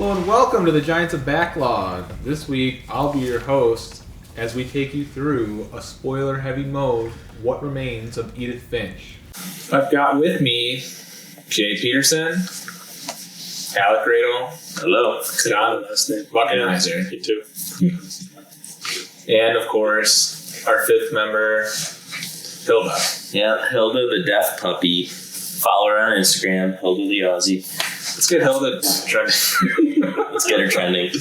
Hello and welcome to the Giants of Backlog. This week, I'll be your host as we take you through a spoiler-heavy mode, What Remains of Edith Finch. I've got with me Jay Peterson, Alec Radel. Hello. John Buckenizer. You too. And, of course, our fifth member, Hilda. Yeah, Hilda the deaf puppy. Follow her on Instagram, Hilda the Aussie. Let's get Hilda trending. Let's get her trending.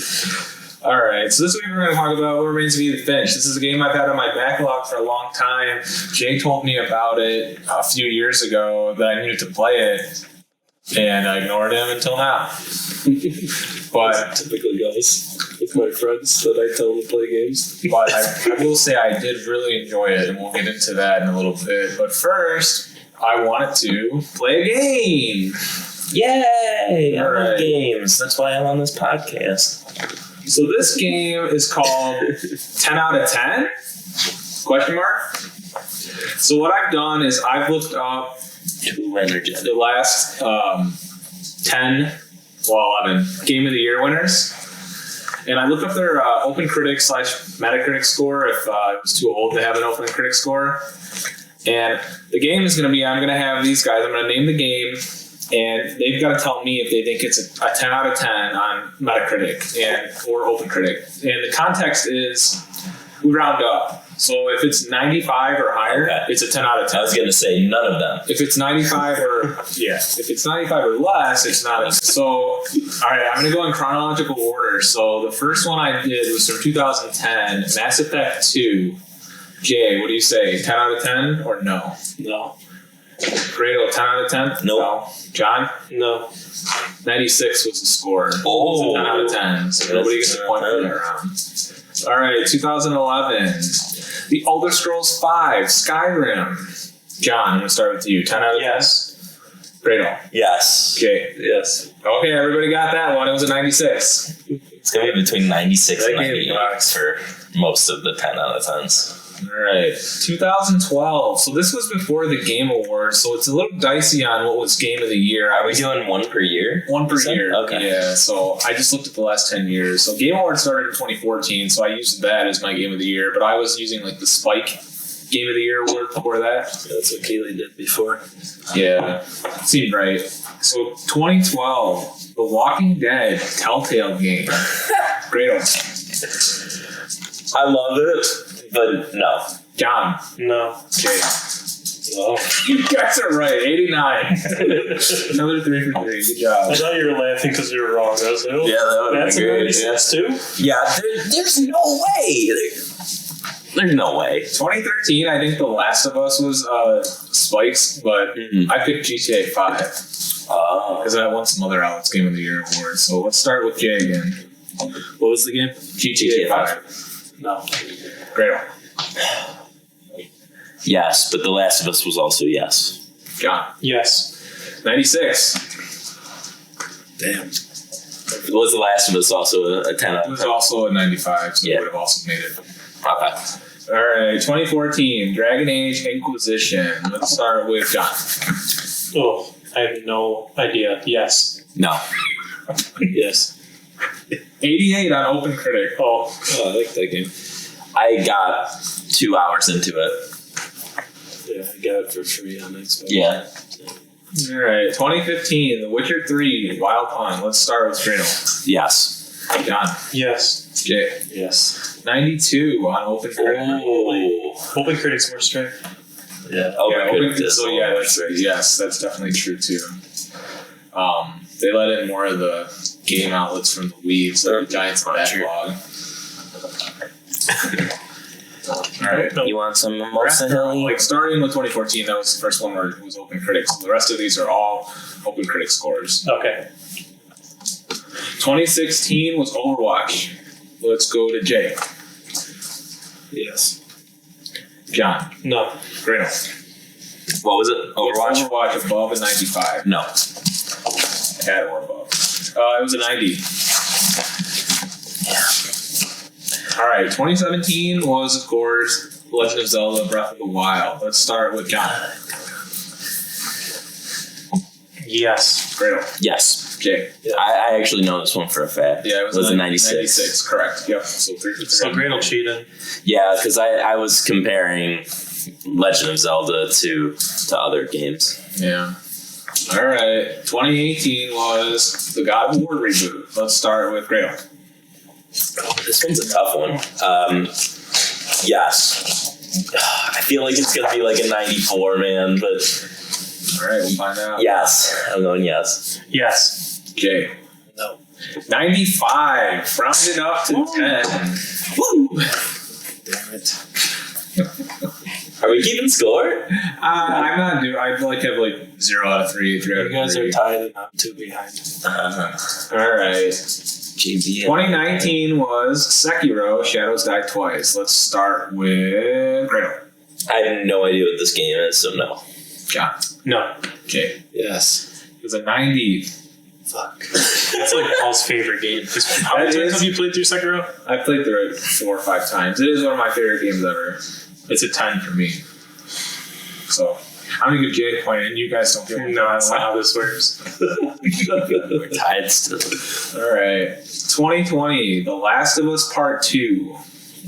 Alright, so this week we're going to talk about What Remains of Edith Finch. This is a game I've had on my backlog for a long time. Jay told me about it a few years ago that I needed to play it, and I ignored him until now. But typical guys with my friends that I tell to play games. But I will say I did really enjoy it, and we'll get into that in a little bit. But first, I wanted to play a game. Yay! I All love right. games. That's why I'm on this podcast. So this game is called 10 out of 10? Question mark? So what I've done is I've looked up Too energetic. the last 11 Game of the Year winners. And I looked up their OpenCritic / Metacritic score if it was too old to have an OpenCritic score. And the game is going to be, I'm going to have these guys, I'm going to name the game, and they've got to tell me if they think it's a 10 out of 10 on Metacritic or OpenCritic. And the context is we round up. So if it's 95 or higher, it's a 10 out of 10. I was going to say none of them. If it's 95 if it's 95 or less, it's not a. So, all right, I'm going to go in chronological order. So the first one I did was from 2010, Mass Effect 2. Jay, what do you say? 10 out of 10 or no? No. Grado, 10 out of 10? Nope. No. John? No. 96 was the score. Oh. It was a 10 out of 10. So nobody gets a point for that round. All right, 2011. The Elder Scrolls 5, Skyrim. John, I'm going to start with you. 10 out of 10? Yes. Grado. Yes. Jay. Yes. Okay, everybody got that one. It was a 96. It's going to be between 96 and That game 98 rocks. for most of the 10 out of 10s. All right, 2012. So this was before the Game Awards, so it's a little dicey on what was Game of the Year. Are we doing one per year? One per You said? year. Okay. Yeah, so I just looked at the last 10 years. So Game Awards started in 2014, so I used that as my Game of the Year, but I was using like the Spike Game of the Year award before that. That's what Kaylee did before. Yeah, seemed right. So 2012, The Walking Dead Telltale game. Great one. I love it, but no. John. No. Jay. No. You guys are right. 89. Another 3 for 3. Good job. I thought you were laughing because you were wrong. I was like, oh, Yeah, that would that's be a great. 96 too? Yeah, there's no way. There's no way. 2013, I think The Last of Us was Spikes, but I picked GTA 5 because I won some other outlets Game of the Year awards. So let's start with Jay again. What was the game? GTA 5. No. Great one. Yes, but The Last of Us was also yes. John. Yes. 96. Damn. Was The Last of Us also a 10 out It of was 10? also a 95, so Yeah. it would have also made it. Okay. All right, 2014, Dragon Age Inquisition. Let's start with John. Oh, I have no idea. Yes. No. Yes. 88 on OpenCritic. Oh, I like that game. I got 2 hours into it. Yeah, I got it for free on Xbox. Yeah. All right, 2015, The Witcher 3, Wild Hunt. Let's start with Strano. Yes. John. Yes. Jay. Yes. 92 on OpenCritic. Oh. OpenCritic's more strict. Yeah. Yes, that's definitely true too. They let in more of the game outlets from the Wii, so the Giants backlog. All right. You want some Mimosa Hill? Like starting with 2014, that was the first one where it was OpenCritic. So the rest of these are all OpenCritic scores. Okay. 2016 was Overwatch. Let's go to Jay. Yes. John. No. Great. What was it? Overwatch? Overwatch above a 95. No. At or above. It was a 90. All right, 2017 was, of course, Legend of Zelda Breath of the Wild. Let's start with John. Yes. Gradle. Yes. Jay. I actually know this one for a fact. Yeah, it was in in 96. 96, correct. Yep. So 3 for 3. So Gradle cheated. Yeah, because I was comparing Legend of Zelda to other games. Yeah. All right. 2018 was the God of War reboot. Let's start with Gradle. This one's a tough one. Yes. I feel like it's gonna be like a 94, man, but All right, we'll find out. yes. I'm going yes. Yes. Jay. No. 95. Rounded up to 10. Woo! Damn it. Are we keeping score? I'm not doing. I'd like have like 0 out of 3. 3 out of You guys 3. are tied and I'm 2 behind. All right. JB. 2019 was Sekiro: Shadows Die Twice. Let's start with Gradle. I have no idea what this game is, so no. John. No. Jay. Yes. It was a 90. Fuck. That's like Paul's favorite game. How many That times is- have you played through Sekiro? I played through it 4 or 5 times. It is one of my favorite games ever. It's a 10 for me. So I'm gonna give Jay a point, and you guys don't get one. No, that's not how this works. We're tied still. All right. 2020, The Last of Us Part 2.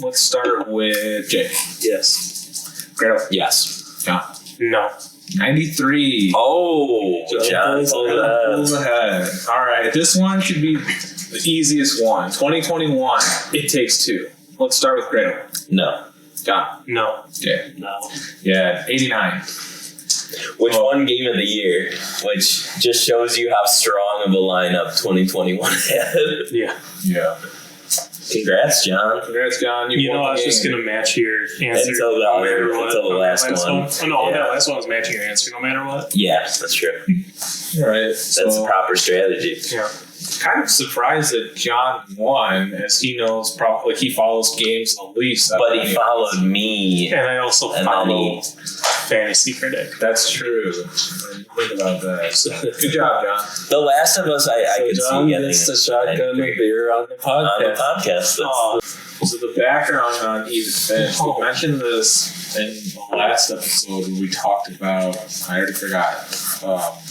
Let's start with Jay. Yes. Gradle. Yes. John. No. 93. Oh, John. Pulls ahead. All right. This one should be the easiest one. 2021, It Takes Two. Let's start with Gradle. No. John. No. Jay. No. Yeah, 89. Which one game of the year? Which just shows you how strong of a lineup 2021 had. Yeah. Yeah. Congrats, John. Congrats, John. You know, won I was the just game. going to match your answer. Until the no other- matter what. until the On last that one. Oh, no, on Yeah. that last one, I was matching your answer no matter what. Yeah, that's true. All right. That's the proper strategy. Yeah. Kind of surprised that John won, as he knows probably he follows games the least. But he followed me. And I also And then follow Fantasy Critic. That's true. I didn't think about that. So, good job, John. The Last of Us, I could see getting the shotgun beer on the on the podcast. podcast. That's, So the background on Edith Finch, we mentioned this in the last episode when we talked about, I already forgot,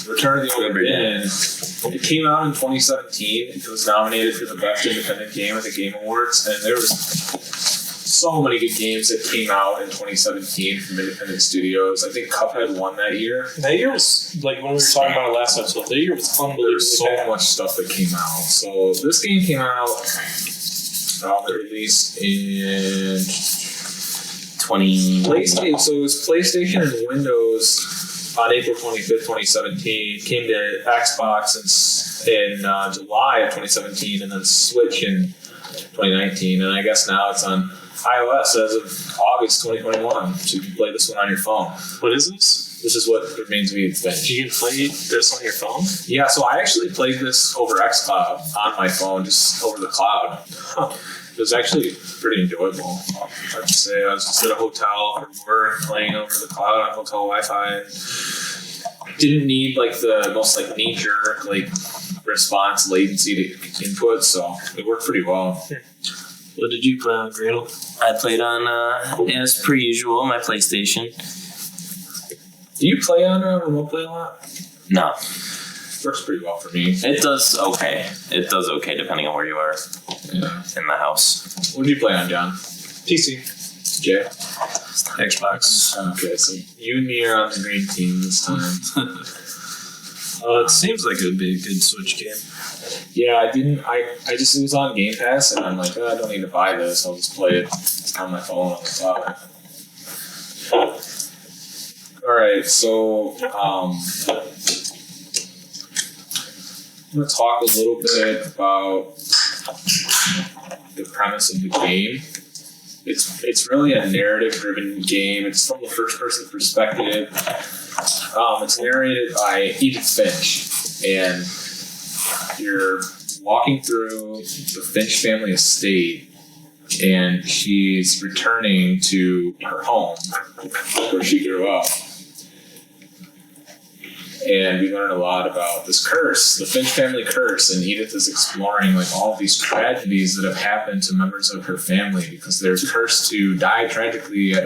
Return of the Obra Dinn. It came out in 2017. It was nominated for the Best Independent Game at the Game Awards, and there was so many good games that came out in 2017 from independent studios. I think Cuphead won that year. That year was, like when we were talking about it last episode, that year was unbelievably There's so bad. much stuff that came out. So this game came out, it released in 20. PlayStation. So it was PlayStation and Windows on April 25th, 2017. Came to Xbox in July of 2017, and then Switch in 2019. And I guess now it's on iOS as of August 2021. So you can play this one on your phone. What is this? This is what Remains of Edith Finch. You can play this on your phone? Yeah, so I actually played this over xCloud on my phone, just over the cloud. It was actually pretty enjoyable. I have to say, I was just at a hotel for work, playing over the cloud on hotel Wi-Fi, and didn't need like the most like knee-jerk like response latency to input, so it worked pretty well. What did you play on, Gradle? I played on, as per usual, my PlayStation. Do you play on remote play a lot? No. Works pretty well for me. It does okay. It does okay depending on where you are Yeah. in the house. What did you play on, John? PC. Jay? Xbox. Okay, so you and me are on the green team this time. It seems like it would be a good Switch game. Yeah, I just, it was on Game Pass, and I'm like, I don't need to buy this. I'll just play it on my phone on the cloud. Alright, so, I'm going to talk a little bit about the premise of the game. It's really a narrative-driven game. It's from the first-person perspective. It's narrated by Edith Finch, and you're walking through the Finch family estate, and she's returning to her home where she grew up. And we learn a lot about this curse, the Finch family curse, and Edith is exploring like all these tragedies that have happened to members of her family because they're cursed to die tragically at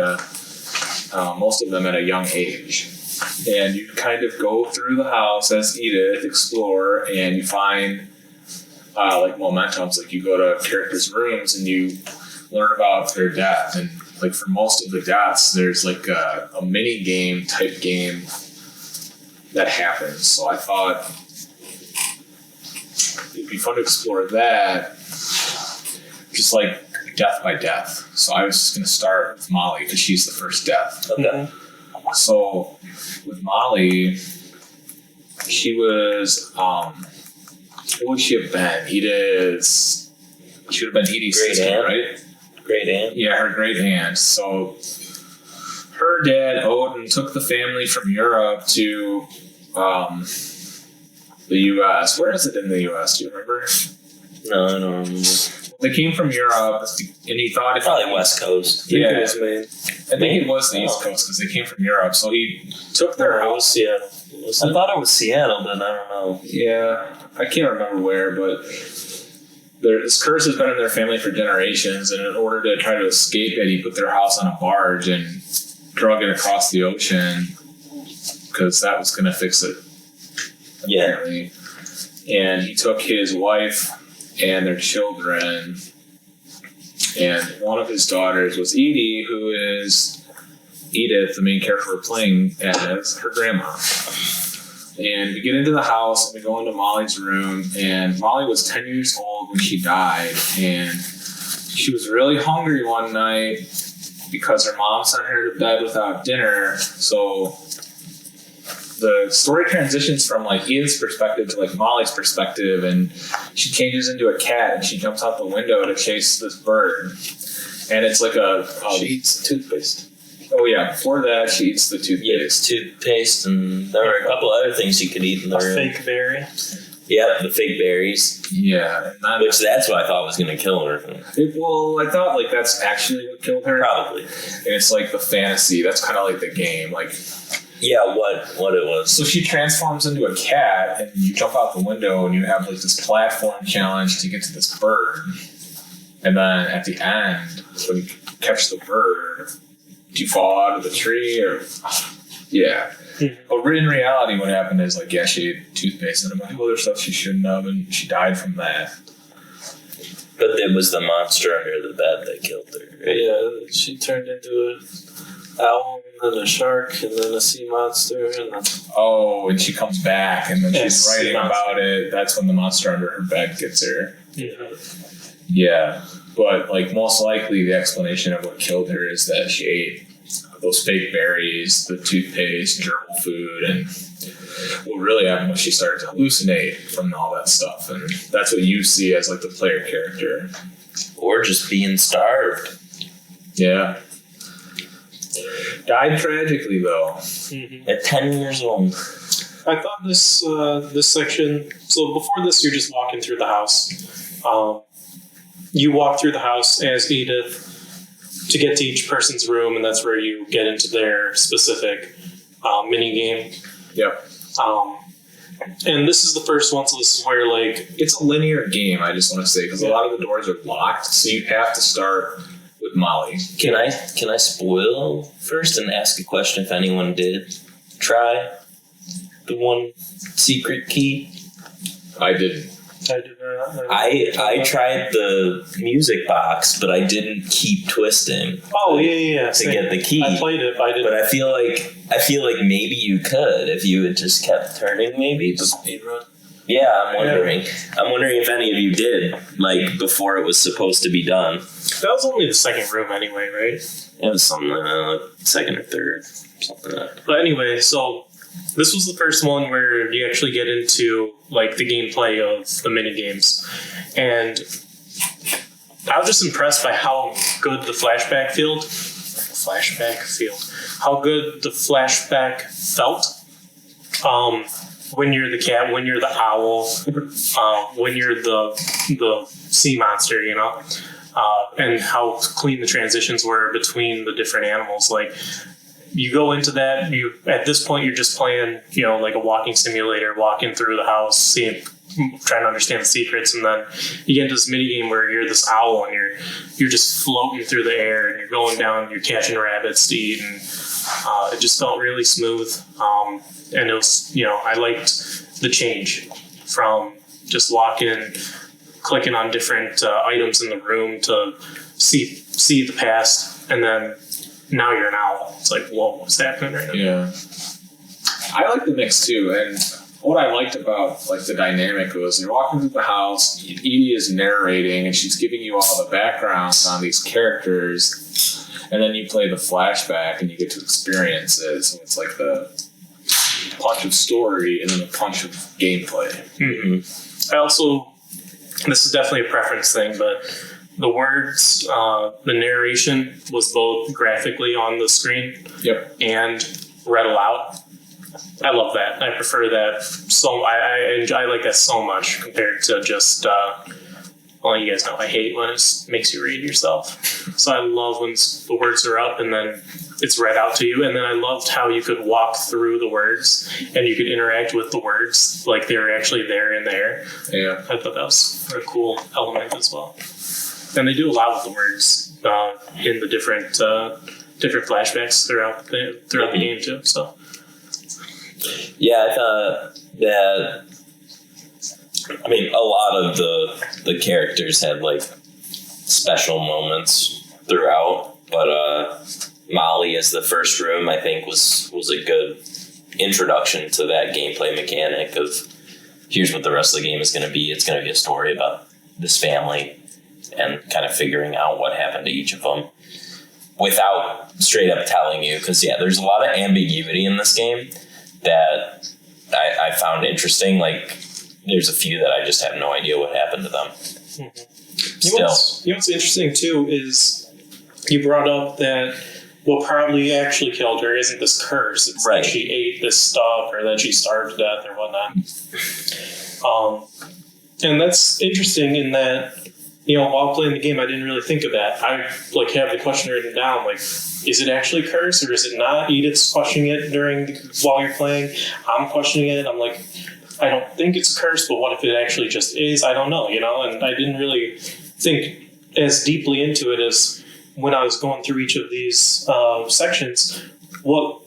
most of them at a young age. And you kind of go through the house as Edith, explore, and you find like momentums. Like you go to characters' rooms and you learn about their death. And like for most of the deaths, there's like a mini game type game that happens. So I thought it'd be fun to explore that, just like death by death. So I was just going to start with Molly because she's the first death. Okay. So with Molly, she was, what would she have been? Edith's, she would have been Edith's Great sister, aunt. right? Great aunt. Yeah, her great aunt. So her dad, Odin, took the family from Europe to the U.S. Where is it in the U.S.? Do you remember? No, I don't remember. They came from Europe, and he thought Probably West Coast. Yeah, It was Maine. I think it was the East Coast because they came from Europe. So he took their It was house. Seattle. I thought it was Seattle, but I don't know. Yeah, I can't remember where, but this curse has been in their family for generations, and in order to try to escape it, he put their house on a barge and drug it across the ocean because that was going to fix it. Yeah. Apparently. And he took his wife and their children, and one of his daughters was Edie, who is Edith, the main character we're playing as, her grandma. And we get into the house and we go into Molly's room, and Molly was 10 years old when she died, and she was really hungry one night because her mom sent her to bed without dinner. So the story transitions from like Edith's perspective to like Molly's perspective, and she changes into a cat and she jumps out the window to chase this bird, and it's like She eats toothpaste. oh yeah, before that she eats the toothpaste. Yeah, it's toothpaste, and there were a couple other things you could eat in the A room. fake berry. Yeah, the fake berries, Yeah, and then, which that's what I thought was going to kill her. well, I thought like that's actually what killed her. Probably. And it's like the fantasy. That's kind of like the game. Like, Yeah, what it was. so she transforms into a cat, and you jump out the window, and you have like this platform challenge to get to this bird. And then at the end, when you catch the bird, do you fall out of the tree or? Yeah. But in reality, what happened is like, yeah, she ate toothpaste and a bunch of other stuff she shouldn't have, and she died from that. But it was the monster under the bed that killed her, right? Yeah, she turned into an owl, and then a shark, and then a sea monster, and then Oh, and she comes back, and then Yeah, she's sea writing monster. about it. That's when the monster under her bed gets her. yeah. Yeah, but like most likely the explanation of what killed her is that she ate those fake berries, the toothpaste, gerbil food, and what really happened was she started to hallucinate from all that stuff, and that's what you see as like the player character. Or just being starved. Yeah. Died tragically though. At 10 years old. I thought this this section. So before this, you're just walking through the house. You walk through the house as Edith to get to each person's room, and that's where you get into their specific mini game. Yep. And this is the first one, so this is where like It's a linear game, I just want to say, because a lot of the doors are locked, so you have to start with Molly. Can I spoil first and ask a question if anyone did try the one secret key? I didn't. I did not. I tried the music box, but I didn't keep twisting Oh yeah. to get the key. I played it, but I didn't. But I feel like maybe you could if you had just kept turning. Maybe. Speedrun. Yeah, I'm wondering. I'm wondering if any of you did, like before it was supposed to be done. That was only the second room anyway, right? It was something like second or third, something like that. But anyway, so this was the first one where you actually get into like the gameplay of the mini games, and I was just impressed by how good the flashback how good the flashback felt. When you're the cat, when you're the owl, when you're the sea monster, you know, and how clean the transitions were between the different animals. Like, you go into that, at this point you're just playing, you know, like a walking simulator, walking through the house, seeing trying to understand the secrets, and then you get into this mini game where you're this owl and you're just floating through the air and you're going down, you're catching rabbits to eat, and it just felt really smooth. And it was, I liked the change from just walking, clicking on different items in the room to see the past, and then now you're an owl. It's like, whoa, what's happening right now? Yeah. I like the mix too, and what I liked about like the dynamic was you're walking through the house, Edie is narrating, and she's giving you all the backgrounds on these characters, and then you play the flashback and you get to experience it. So it's like the punch of story and then the punch of gameplay. Mm-hmm. I also, this is definitely a preference thing, but the words, the narration was both graphically on the screen and read aloud. I love that. I prefer that. So I like that so much compared to just, well, you guys know I hate when it makes you read yourself. So I love when the words are up and then it's read out to you. And then I loved how you could walk through the words and you could interact with the words like they were actually there in there. Yeah. I thought that was a cool element as well. And they do a lot with the words in the different flashbacks throughout the game too. So. Yeah, I thought that. I mean, a lot of the characters had like special moments throughout, but Molly as the first room, I think, was a good introduction to that gameplay mechanic of here's what the rest of the game is going to be. It's going to be a story about this family and kind of figuring out what happened to each of them without straight up telling you. Because, yeah, there's a lot of ambiguity in this game that I found interesting. Like, there's a few that I just have no idea what happened to them. Mm-hmm. You know what's interesting, too, is you brought up that what probably actually killed her isn't this curse. It's that she ate this stuff or that she starved to death or whatnot. And that's interesting in that, while playing the game, I didn't really think of that. I have the question written down, is it actually cursed or is it not? Edith's questioning it while you're playing. I'm questioning it. I'm like, I don't think it's cursed, but what if it actually just is? I don't know, And I didn't really think as deeply into it as when I was going through each of these sections. What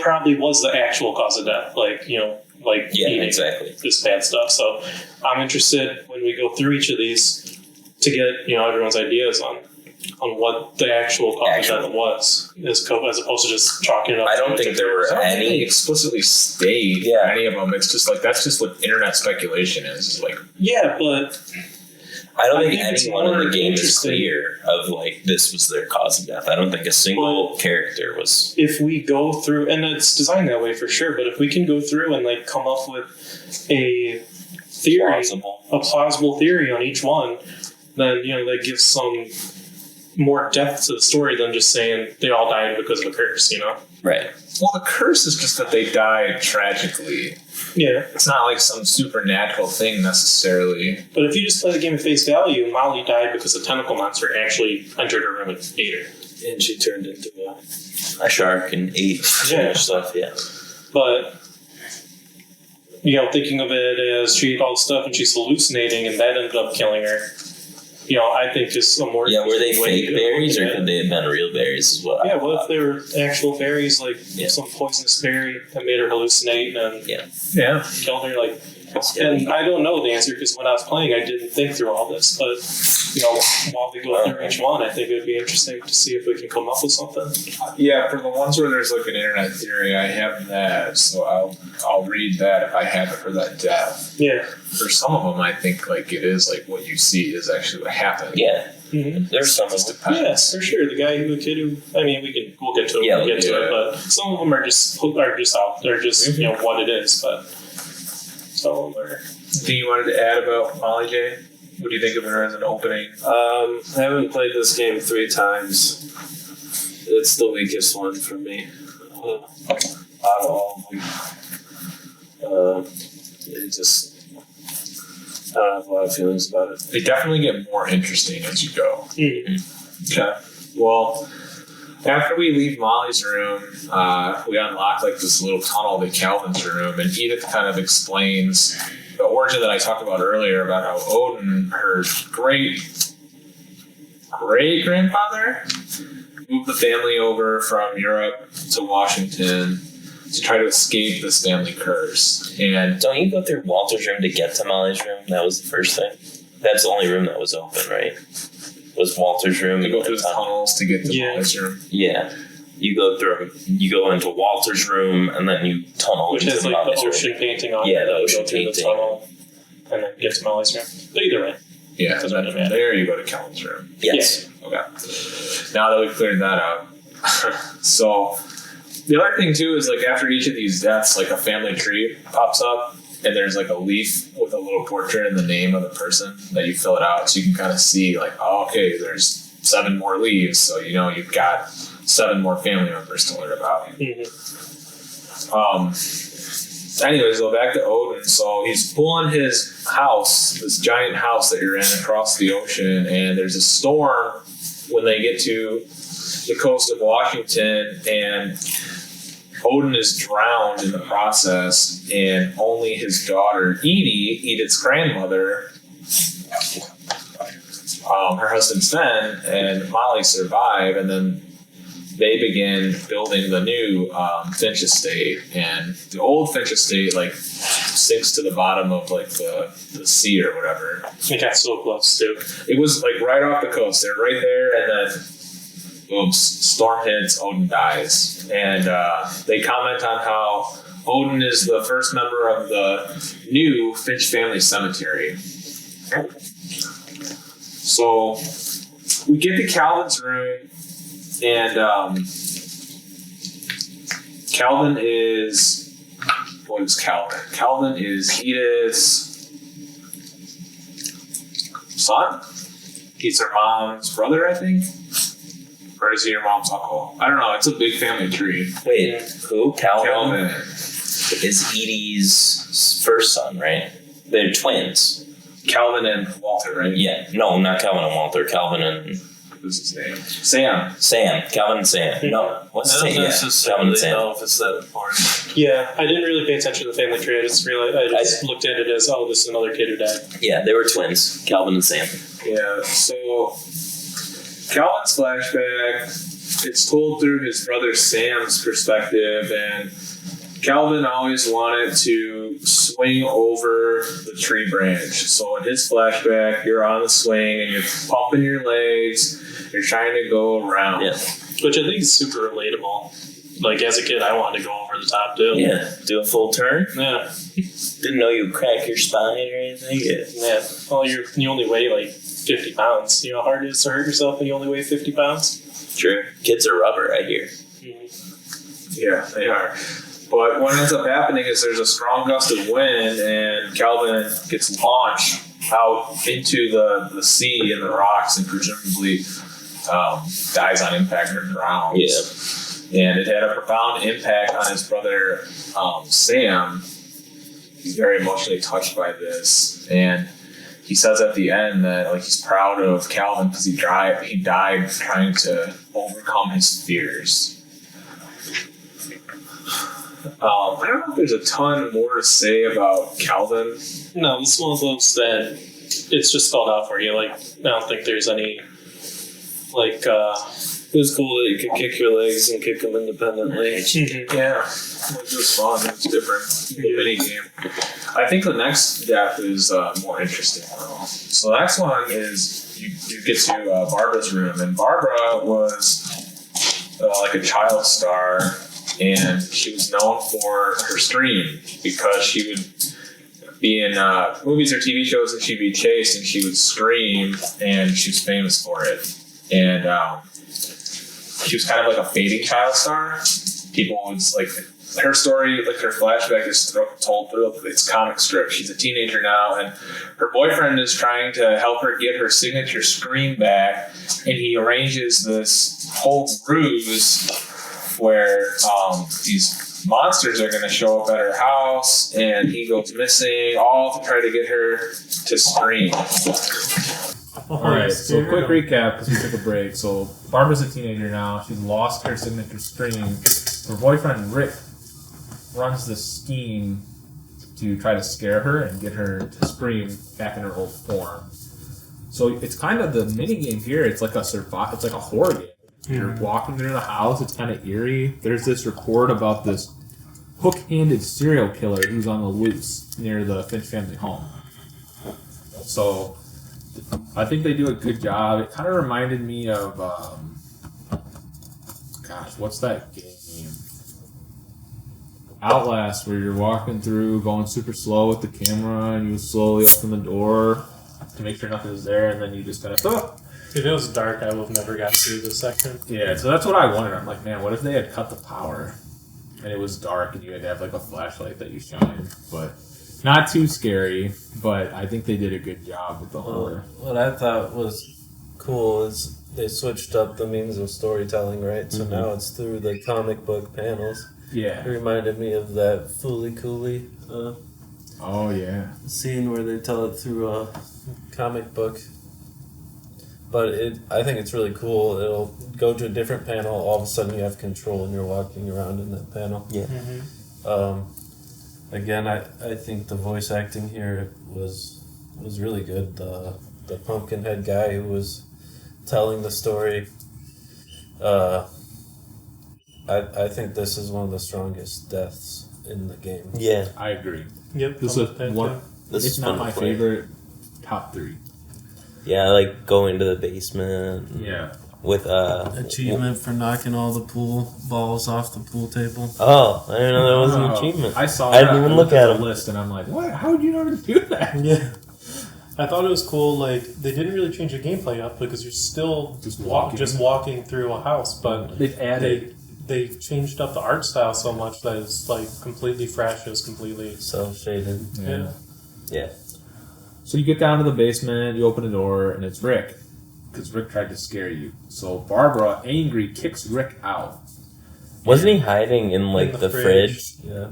probably was the actual cause of death? Eating exactly this bad stuff. So I'm interested when we go through each of these to get everyone's ideas on what the actual cause of death was, as opposed to just chalking it up. I don't think there were any they explicitly state any of them. It's just that's just what internet speculation is. It's like but I don't think anyone in the game is clear of this was their cause of death. I don't think a single character was. If we go through, and it's designed that way for sure, but if we can go through and come up with a theory, a plausible theory on each one, then that gives some more depth to the story than just saying they all died because of a curse. Right. Well, the curse is just that they died tragically. Yeah. It's not like some supernatural thing necessarily. But if you just play the game at face value, Molly died because a tentacle monster actually entered her room and ate her. And she turned into a shark and ate stuff, yeah. But, thinking of it as she ate all the stuff and she's hallucinating and that ended up killing her, I think is a more... Yeah, were they fake berries or could they have been real berries as well? Yeah, what if they were actual berries, some poisonous berry that made her hallucinate and killed her? And I don't know the answer because when I was playing, I didn't think through all this. But, while we go through each one, I think it would be interesting to see if we can come up with something. Yeah, for the ones where there's an internet theory, I have that, so I'll read that if I have it for that death. Yeah. For some of them, I think it is what you see is actually what happened. Yeah. Mm-hmm. There's some of them. Yes, for sure. The kid who, we'll get to it. We'll get to it. But some of them are just out. They're just what it is. But some of them are. Anything you wanted to add about Molly J? What do you think of her as an opening? I haven't played this game 3 times. It's the weakest one for me. Out of all of them. I don't have a lot of feelings about it. They definitely get more interesting as you go. Mm-hmm. Okay. Well, after we leave Molly's room, we unlock this little tunnel to Calvin's room, and Edith kind of explains the origin that I talked about earlier about how Odin, her great grandfather, moved the family over from Europe to Washington to try to escape this family curse. And Don't you go through Walter's room to get to Molly's room? That was the first thing. That's the only room that was open, right? Was Walter's room. to go through the tunnels to get to Yeah. Molly's room. Yeah. You go into Walter's room and then you tunnel Which into has like Molly's the room. ocean painting on Yeah, it. the You ocean go through painting. The tunnel and then get to Molly's room. But either way. Yeah, and Doesn't then really from matter. there you go to Kellen's room. Yes. Okay. Now that we've cleared that out. So the other thing too is like after each of these deaths, like a family tree pops up and there's like a leaf with a little portrait and the name of the person that you fill it out so you can kind of see like, oh, okay, there's 7 more leaves, so you know you've got 7 more family members to learn about. Anyways, go back to Odin. So he's pulling his house, this giant house that you're in, across the ocean, and there's a storm when they get to the coast of Washington, and Odin is drowned in the process, and only his daughter, Edith's grandmother, her husband Sven, and Molly survive, and then they begin building the new Finch estate, and the old Finch estate like sinks to the bottom of like the sea or whatever. It got so close too. It was like right off the coast. They're right there, and then boom, storm hits, Odin dies. And they comment on how Odin is the first member of the new Finch family cemetery. So we get to Calvin's room, and Calvin is... What is Calvin? Calvin is Edith's son? He's her mom's brother, I think? Or is he your mom's uncle? I don't know. It's a big family tree. Wait, who? Calvin? Calvin. Is Edie's first son, right? They're twins. Calvin and Walter, right? Yeah. No, not Calvin and Walter. Calvin and What's his name? Sam. Sam. Calvin and Sam. No, what's I his don't name? Yeah, Calvin necessarily and Sam. know if it's that important. Yeah, I didn't really pay attention to the family tree. I just realized I just looked at it as, oh, this is another kid who died. Yeah, they were twins. Calvin and Sam. Yeah, so Calvin's flashback, it's told through his brother Sam's perspective, and Calvin always wanted to swing over the tree branch. So in his flashback, you're on the swing and you're pumping your legs, you're trying to go around. Yeah. Which I think is super relatable. Like, as a kid, I wanted to go over the top, too. Yeah. Do a full turn. Yeah. Didn't know you crack your spine or anything. Yeah. Yeah. Well, you only weigh, like, 50 pounds. You know how hard it is to hurt yourself when you only weigh 50 pounds? True. Kids are rubber, I hear. Yeah, they are. But what ends up happening is there's a strong gust of wind, and Calvin gets launched out into the sea and the rocks, and presumably dies on impact or drowns. Yeah. And it had a profound impact on his brother Sam. He's very emotionally touched by this, and he says at the end that like he's proud of Calvin because he died trying to overcome his fears. I don't know if there's a ton more to say about Calvin. No, this is one of those that it's just spelled out for you. Like, I don't think there's any, like, It was cool that you could kick your legs and kick them independently. Yeah, it was fun. It was different. Mini game. I think the next death is more interesting though. So the next one is you get to Barbara's room, and Barbara was like a child star, and she was known for her scream because she would be in movies or TV shows and she'd be chased and she would scream, and she was famous for it. And she was kind of like a fading child star. People would like her story, like her flashback is told through its comic strip. She's a teenager now, and her boyfriend is trying to help her get her signature scream back, and he arranges this whole ruse where these monsters are going to show up at her house, and he goes missing, all to try to get her to scream. Alright, so quick recap because we took a break. So Barbara's a teenager now. She's lost her signature scream. Her boyfriend Rick runs this scheme to try to scare her and get her to scream back in her old form. So it's kind of the mini game here. It's like it's like a horror game. You're walking through the house. It's kind of eerie. There's this report about this hook-handed serial killer who's on the loose near the Finch family home. So I think they do a good job. It kind of reminded me of, what's that game? Outlast, where you're walking through, going super slow with the camera, and you slowly open the door to make sure nothing's there, and then you just kind of, If it was dark, I would have never got through this section. Yeah, so that's what I wondered. I'm like, man, what if they had cut the power, and it was dark, and you had to have like a flashlight that you shine? But not too scary, but I think they did a good job with the horror. What I thought was cool is they switched up the means of storytelling, right? So now it's through the comic book panels. Yeah. It reminded me of that Fooly Cooley Oh, yeah. scene where they tell it through a comic book. But I think it's really cool. It'll go to a different panel. All of a sudden, you have control, and you're walking around in that panel. Yeah. Again, I think the voice acting here was really good. The Pumpkinhead guy who was telling the story. I think this is one of the strongest deaths in the game. Yeah. I agree. Yep. This I'm is with that one. too. This It's is not fun my to play. favorite. Top 3. Yeah, I like going to the basement. Yeah. With Achievement for knocking all the pool balls off the pool table. Oh, I didn't know that was an achievement. I saw. I didn't even look at the them. list, and I'm like, what? How would you know to do that? Yeah. I thought it was cool. Like they didn't really change the gameplay up because you're still Just walking. walking through a house, but They've added. they changed up the art style so much that it's like completely fresh. It's completely Cell shaded. yeah. Yeah. So you get down to the basement, you open the door, and it's Rick. Because Rick tried to scare you. So Barbara, angry, kicks Rick out. Wasn't he hiding in like In the the fridge? Yeah.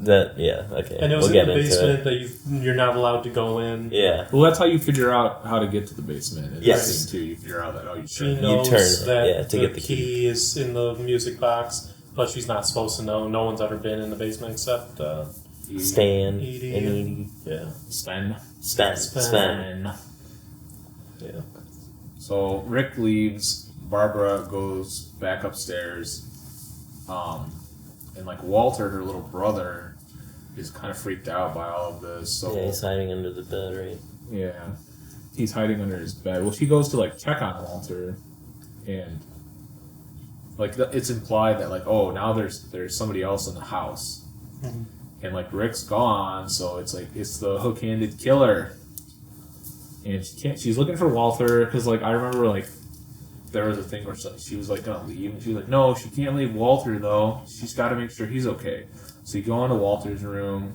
Okay. And it was we'll in get the into basement it. that you're not allowed to go in. Yeah. Well, that's how you figure out how to get to the basement. In Yes. this game, too. You figure out that, you She turn. knows turn it, that yeah, to the get the key is in the music box, but she's not supposed to know. No one's ever been in the basement except Stan Edie and and- Edie. yeah. Sven. Sven. Yeah. So Rick leaves. Barbara goes back upstairs. And like Walter, her little brother, is kind of freaked out by all of this. So Yeah, he's hiding under the bed, right? yeah, he's hiding under his bed. Well, she goes to like check on Walter, and like it's implied that like, oh, now there's somebody else in the house, and like Rick's gone, so it's like it's the hook-handed killer, and she's looking for Walter because like I remember like there was a thing where she was like gonna leave, and she was like, no, she can't leave Walter though. She's got to make sure he's okay. So you go into Walter's room.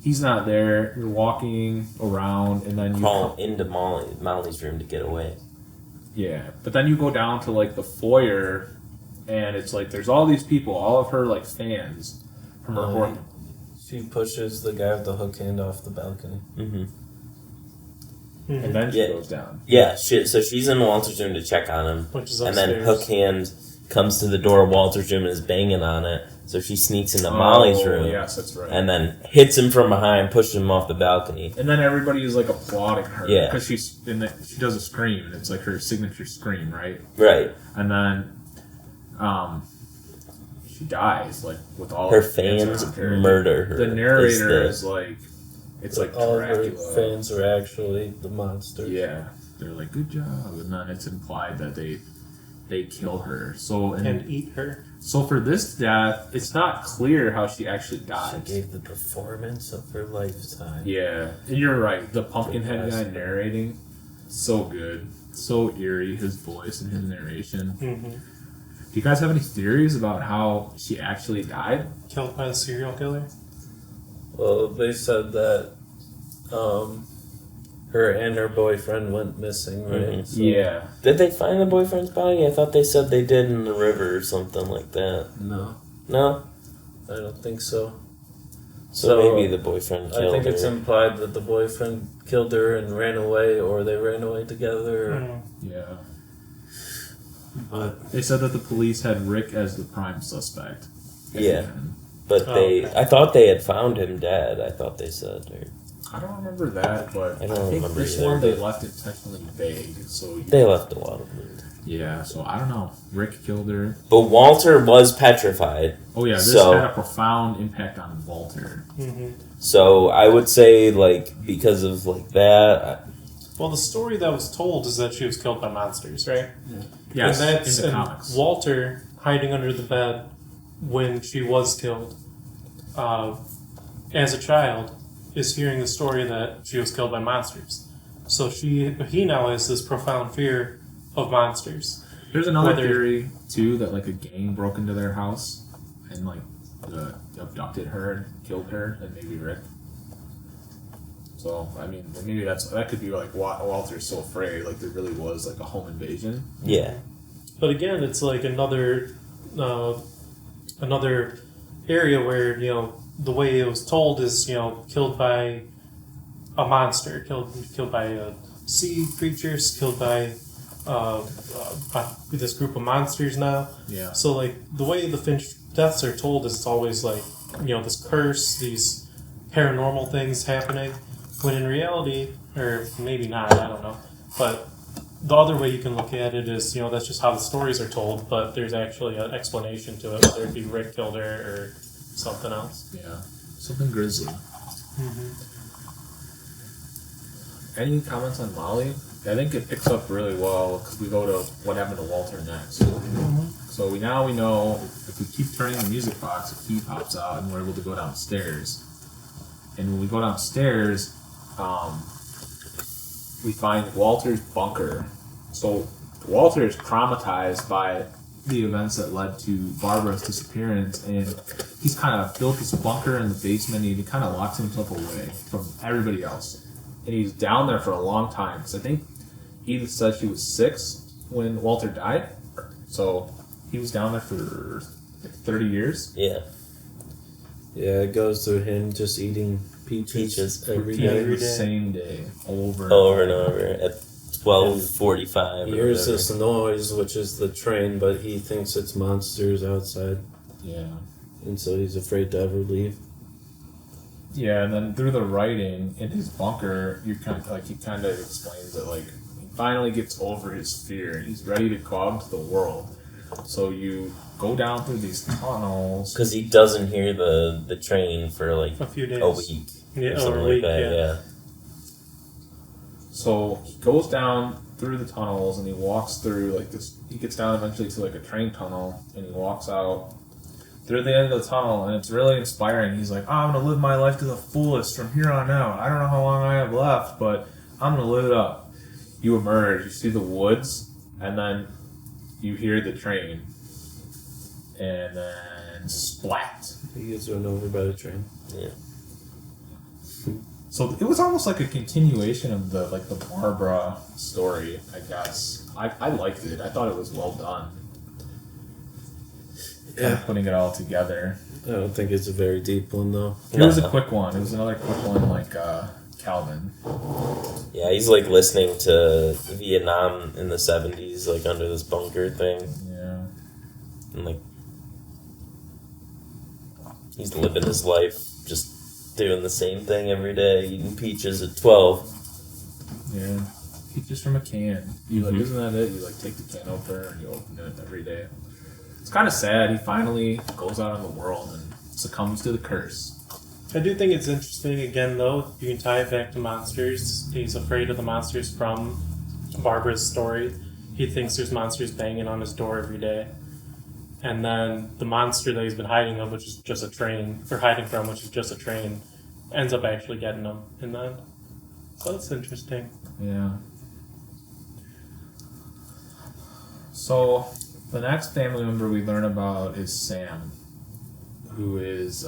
He's not there. You're walking around, and then you Crawl into Molly's room to get away. yeah. But then you go down to like the foyer, and it's like there's all these people, all of her like fans from her horror. She pushes the guy with the hook hand off the balcony. Mm-hmm. And then she Yeah. goes down. Yeah, so she's in Walter's room to check on him. Which is And upstairs. then Hook Hand comes to the door of Walter's room and is banging on it. So she sneaks into Molly's room Yes, that's right. and then hits him from behind, pushes him off the balcony. And then everybody is like applauding her Yeah. because she does a scream, and it's like her signature scream, right? Right. And then, she dies like with all Her of the fans of her. murder her. The narrator Is is like, it's like all of her Dracula. fans are actually the monsters. Yeah, they're like, good job, and then it's implied that they kill her. So and eat her. so for this death, it's not clear how she actually She died. gave the performance of her lifetime. Yeah, and you're right. The Pumpkinhead guy narrating, so good, so eerie. His voice and his narration. Mm-hmm. Do you guys have any theories about how she actually died? Killed by the serial killer. Well, they said that her and her boyfriend went missing, right? Mhm. So- Yeah, Did they find the boyfriend's body? I thought they said they did in the river or something like that. No, No? I don't think so. So maybe the boyfriend I killed think her. it's implied that the boyfriend killed her and ran away, or they ran away together. Mm. yeah. But They said that the police had Rick as the prime suspect. Yeah. But I thought they had found him dead. I thought they said. I don't remember that, but I don't think remember this either, one they but- left it technically vague. So They left a lot of it. yeah, so I don't know. Rick killed her. But Walter was petrified. Oh yeah, this So- had a profound impact on Walter. Mm-hmm. So I would say, like, because of, like, that... Well, the story that was told is that she was killed by monsters, right? Yes, and that's in the and comics. Walter hiding under the bed when she was killed, as a child, is hearing the story that she was killed by monsters. So he now has this profound fear of monsters. There's another Whether- theory too that like a gang broke into their house and like abducted her and killed her, and maybe Rick. So I mean, maybe that could be like why Walter's so afraid. Like there really was like a home invasion. Yeah. But again, it's like another area where the way it was told is killed by a monster, killed by sea creatures, killed by this group of monsters now. Yeah. So like the way the Finch deaths are told is it's always like this curse, these paranormal things happening, when in reality, or maybe not, I don't know, but the other way you can look at it is that's just how the stories are told, but there's actually an explanation to it, whether it be Rick killed her or something else. Yeah. Something grisly. Any comments on Molly? I think it picks up really well because we go to what happened to Walter next. So we know if we keep turning the music box, a key pops out and we're able to go downstairs. And when we go downstairs, we find Walter's bunker. So Walter is traumatized by the events that led to Barbara's disappearance, and he's kind of built this bunker in the basement, and he kind of locks himself away from everybody else. And he's down there for a long time, because I think Edith said she was 6 when Walter died. So he was down there for 30 years. Yeah. Yeah, it goes through him just eating peaches every Yeah, day. the same day, over And over at 12:45. He hears this noise, which is the train, but he thinks it's monsters outside, Yeah. and so he's afraid to ever leave. Yeah, and then through the writing in his bunker, you kind of like he kind of explains that like he finally gets over his fear and he's ready to go out into the world. So you go down through these tunnels. Because he doesn't hear the train for like A few days. a week. Yeah, or or something a week, like that, yeah. So he goes down through the tunnels and he walks through like this. He gets down eventually to like a train tunnel and he walks out through the end of the tunnel, and it's really inspiring. He's like, oh, I'm gonna live my life to the fullest from here on out. I don't know how long I have left, but I'm gonna live it up. You emerge, you see the woods, and then you hear the train, and then splat. He gets run over by the train. Yeah. So it was almost like a continuation of the Barbara story, I guess. I liked it. I thought it was well done. Kind of putting it all together. I don't think it's a very deep one, though. It was a quick one. It was another quick one like Calvin. Yeah, he's like listening to Vietnam in the 70s, like under this bunker thing. Yeah. And like, he's living his life just doing the same thing every day, eating peaches at 12. Yeah. Peaches from a can. You like, isn't that it? You like take the can opener and you open it every day. It's kind of sad. He finally goes out in the world and succumbs to the curse. I do think it's interesting, again, though, you can tie it back to monsters. He's afraid of the monsters from Barbara's story. He thinks there's monsters banging on his door every day. And then the monster that he's been hiding of, which is just a train, or hiding from, which is just a train, ends up actually getting him in the end. So that's interesting. Yeah. So, the next family member we learn about is Sam, who is,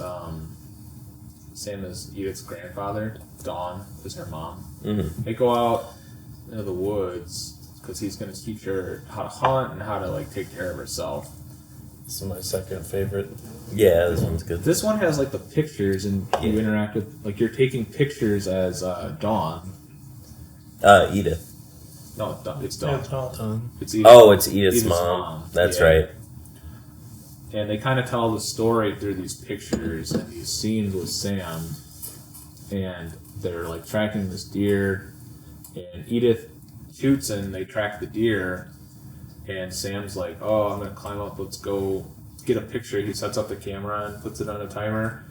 Sam is Edith's grandfather. Dawn is her mom. Mm-hmm. They go out into the woods because he's going to teach her how to hunt and how to, like, take care of herself. This is my second favorite. Yeah, this one's good. This one has, like, the pictures, and you interact with, like, you're taking pictures as Dawn. Edith. No, it's Yeah, Dawn. it's all- It's Edith. Oh, it's Edith's Edith's mom. mom. That's Yeah. right. And they kind of tell the story through these pictures and these scenes with Sam. And they're like tracking this deer. And Edith shoots and they track the deer. And Sam's like, oh, I'm going to climb up. Let's go get a picture. He sets up the camera and puts it on a timer.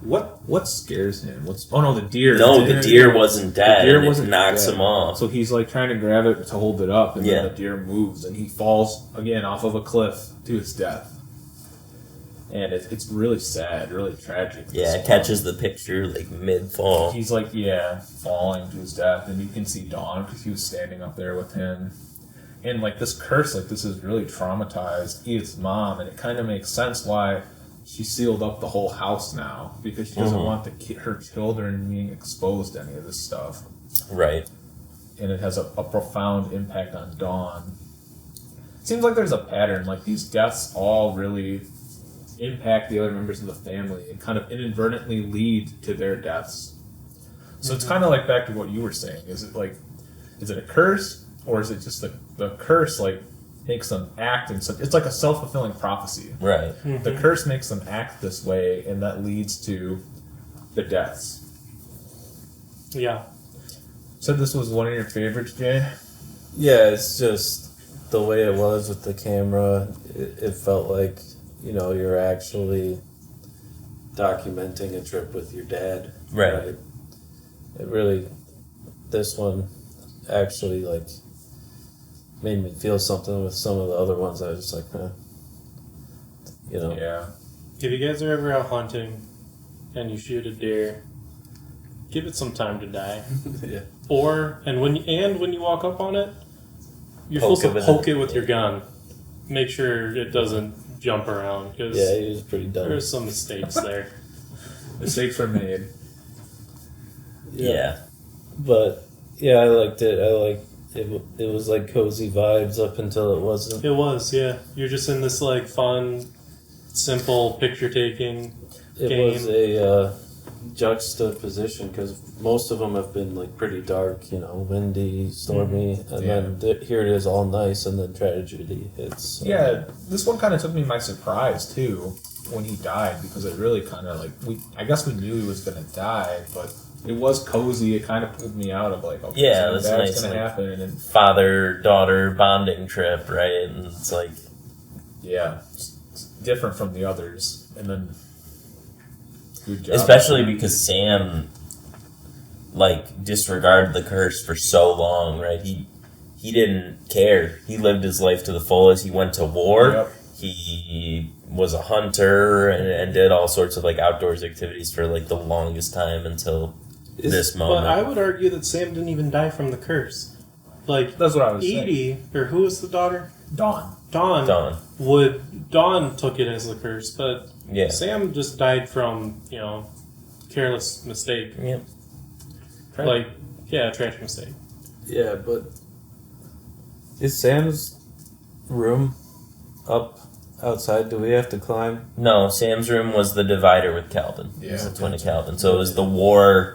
What scares him? The deer. No, the deer wasn't dead. The deer and wasn't it knocks dead. him off. So he's like trying to grab it to hold it up, and Yeah. then the deer moves, and he falls again off of a cliff to his death. And it's really sad, really tragic. Yeah, it catches the picture like mid-fall. He's like, falling to his death, and you can see Dawn because he was standing up there with him. And like this curse, like this has really traumatized Edith's mom, and it kind of makes sense why she sealed up the whole house now, because she doesn't want her children being exposed to any of this stuff. Right. And it has a profound impact on Dawn. Seems like there's a pattern, like these deaths all really impact the other members of the family and kind of inadvertently lead to their deaths. So it's kind of like back to what you were saying. Is it a curse, or is it just the curse like makes them act in such? It's like a self-fulfilling prophecy. Right. The curse makes them act this way, and that leads to the deaths. Yeah. Said this was one of your favorites, Jay? Yeah, it's just the way it was with the camera. It felt like, you're actually documenting a trip with your dad. Right. It really, this one actually made me feel something. With some of the other ones I was just like, Yeah. If you guys are ever out hunting and you shoot a deer, give it some time to die. Yeah. When you walk up on it, you're Poke supposed it to with poke it with your gun. Make sure it doesn't jump around, because Yeah, he was pretty dumb. there's some mistakes there. Mistakes were made. Yeah. But yeah, I liked it. It was like cozy vibes up until it wasn't. It was, yeah. You're just in this fun, simple picture taking It game. was a juxtaposition, because most of them have been pretty dark, windy, stormy, and then here it is all nice, and then tragedy hits. So. Yeah, this one kind of took me by surprise too when he died, because it really kind of I guess we knew he was going to die, but it was cozy. It kind of pulled me out of okay, Yeah, something that's bad's nice, going to happen, and Father-daughter bonding trip, right? And it's like... yeah, it's different from the others, and then good job. Especially because Sam, disregarded the curse for so long, right? He didn't care. He lived his life to the fullest. He went to war. Yep. He was a hunter and did all sorts of outdoors activities for the longest time until this moment. But I would argue that Sam didn't even die from the curse. That's what I was saying. Edie, or who was the daughter? Dawn. Dawn. Dawn took it as the curse, but Yeah. Sam just died from, careless mistake. Yeah. Tragic mistake. Yeah, but is Sam's room up outside? Do we have to climb? No, Sam's room was the divider with Calvin. Yeah. He's the twin of Calvin. So it was the war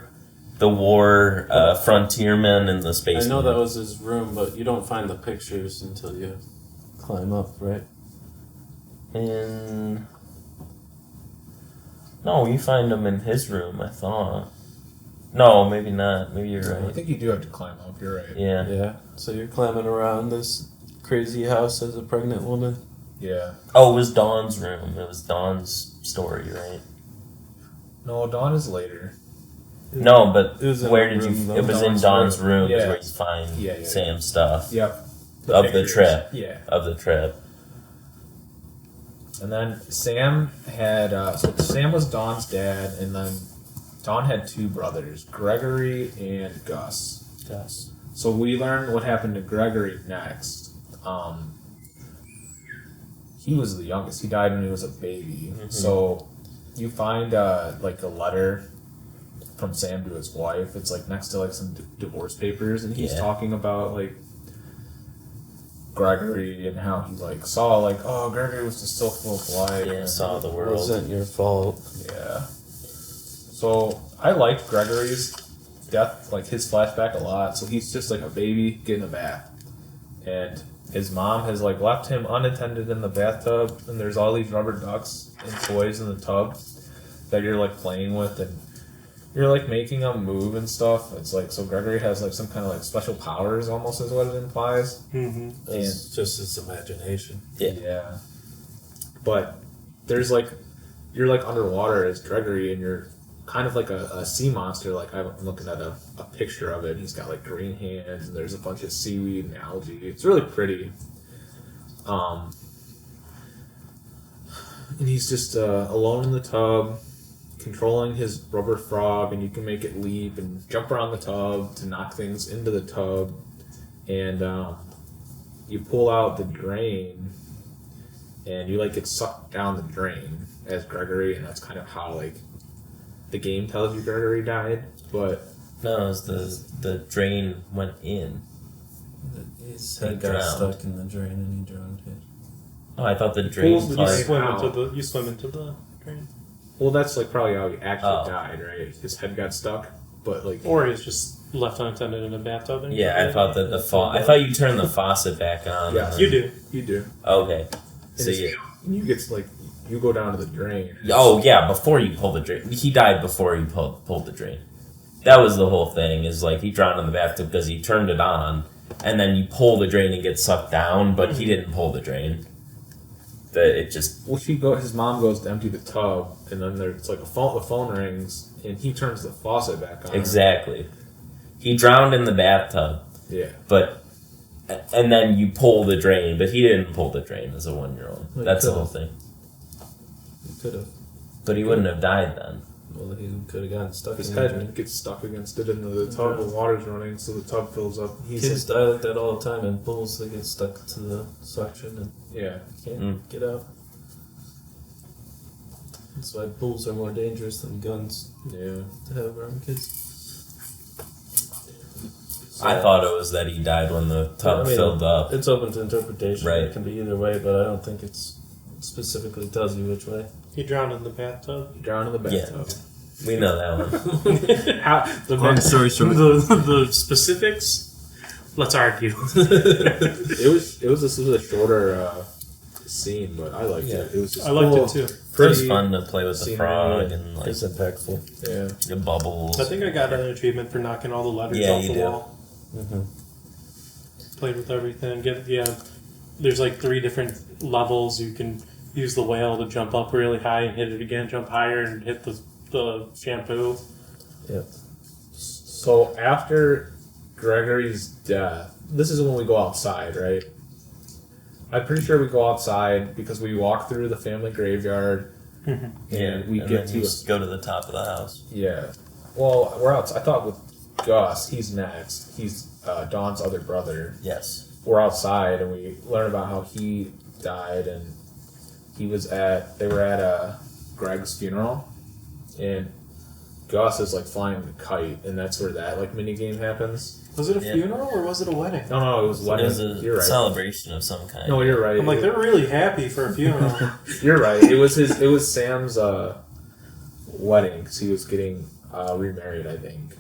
frontierman and the space. I know that was his room, but you don't find the pictures until you climb up, right? And no, you find them in his room, I thought. No, maybe not. Maybe you're I right. think you do have to climb up. You're right. Yeah. Yeah. So you're climbing around this crazy house as a pregnant woman. Yeah. Oh, it was Dawn's room. It was Dawn's story, right? No, Dawn is later. No, but It was in where a did you? room, though. It was in Dawn's Dawn's room. room. Is Yeah. where you find Yeah. Sam's stuff Yep. of the pictures. trip. Yeah. Of the trip. And then Sam had, so Sam was Dawn's dad, and then Dawn had two brothers, Gregory and Gus. Gus. So we learned what happened to Gregory next. He was the youngest. He died when he was a baby. Mm-hmm. So you find a letter from Sam to his wife. It's next to some divorce papers, and he's Yeah. talking about Gregory and how he saw oh, Gregory was just so full of life. Yeah, and- saw the It world. wasn't your fault. Yeah. So I liked Gregory's death, his flashback a lot. So he's just a baby getting a bath, and his mom has like left him unattended in the bathtub, and there's all these rubber ducks and toys in the tub that you're like playing with, and you're like making them move and stuff. It's like, so Gregory has like some kind of like special powers, almost is what it implies. It's just his imagination. Yeah. But there's like, you're like underwater as Gregory, and you're kind of like a sea monster. Like I'm looking at a picture of it. He's got like green hands, and there's a bunch of seaweed and algae. It's really pretty. And he's just alone in the tub, controlling his rubber frog, and you can make it leap and jump around the tub to knock things into the tub. And you pull out the drain, and you like get sucked down the drain as Gregory, and that's kind of how like the game tells you Gregory died. But No, it was the drain went in. His head got stuck in the drain and he drowned. Oh, I thought the drain Pulls the part. drain. You swim into the drain, well, that's like probably how he actually Oh. died, right? His head got stuck, but like or he's just left unattended in a bathtub. And Yeah, I thought that I thought you turned the faucet back on. Yeah. and you then- do. you do. Okay. And So yeah. you get like you go down to the drain. Oh yeah, before you pull the drain. He died before he pulled the drain. That was the whole thing. Is like he drowned in the bathtub because he turned it on, and then you pull the drain and get sucked down, but he didn't pull the drain. It just Well, his mom goes to empty the tub, and then there's like the phone rings, and he turns the faucet back on. exactly. He drowned in the bathtub, Yeah. and then you pull the drain, but he didn't pull the drain as a 1-year-old. Well, he That's the could've. whole thing. He could have. But he wouldn't have died then. Well, he could have gotten stuck His in the drain. head gets stuck against it, and the tub, the water's running, so the tub fills up. Kids die like that all the time in pools. They get stuck to the suction and Yeah. can't get out. That's why pools are more dangerous than guns Yeah. to have around kids. I thought it was that he died when the tub I mean, filled up. It's open to interpretation. Right. It can be either way, but I don't think it's specifically tells you which way. He drowned in the bathtub. Drown in the bathtub. We know that one. How, Long story short. The specifics. Let's argue. it was a shorter scene, but I liked it. It was just I liked cool. it too. It was Pretty fun to play with the scenery frog and like It's impactful. Yeah. the bubbles. I think I got an achievement for knocking all the letters Yeah, off you the did. wall. Mm-hmm. Played with everything. There's like 3 different levels. You can use the whale to jump up really high and hit it again, jump higher and hit the shampoo. Yep. So after Gregory's death, this is when we go outside, right? I'm pretty sure we go outside because we walk through the family graveyard, and we and get then you to go to the top of the house. yeah. Well, we're outside. I thought with Gus, he's next. He's Dawn's other brother. Yes. We're outside, and we learn about how he died, and they were at Greg's funeral, and Gus is like flying the kite, and that's where that like mini game happens. Was it a Yeah. funeral or was it a wedding? No, it was It wedding. was a You're right. celebration of some kind. No, you're right. I'm like, they're really happy for a funeral. You're right. It was Sam's wedding because he was getting remarried, I think.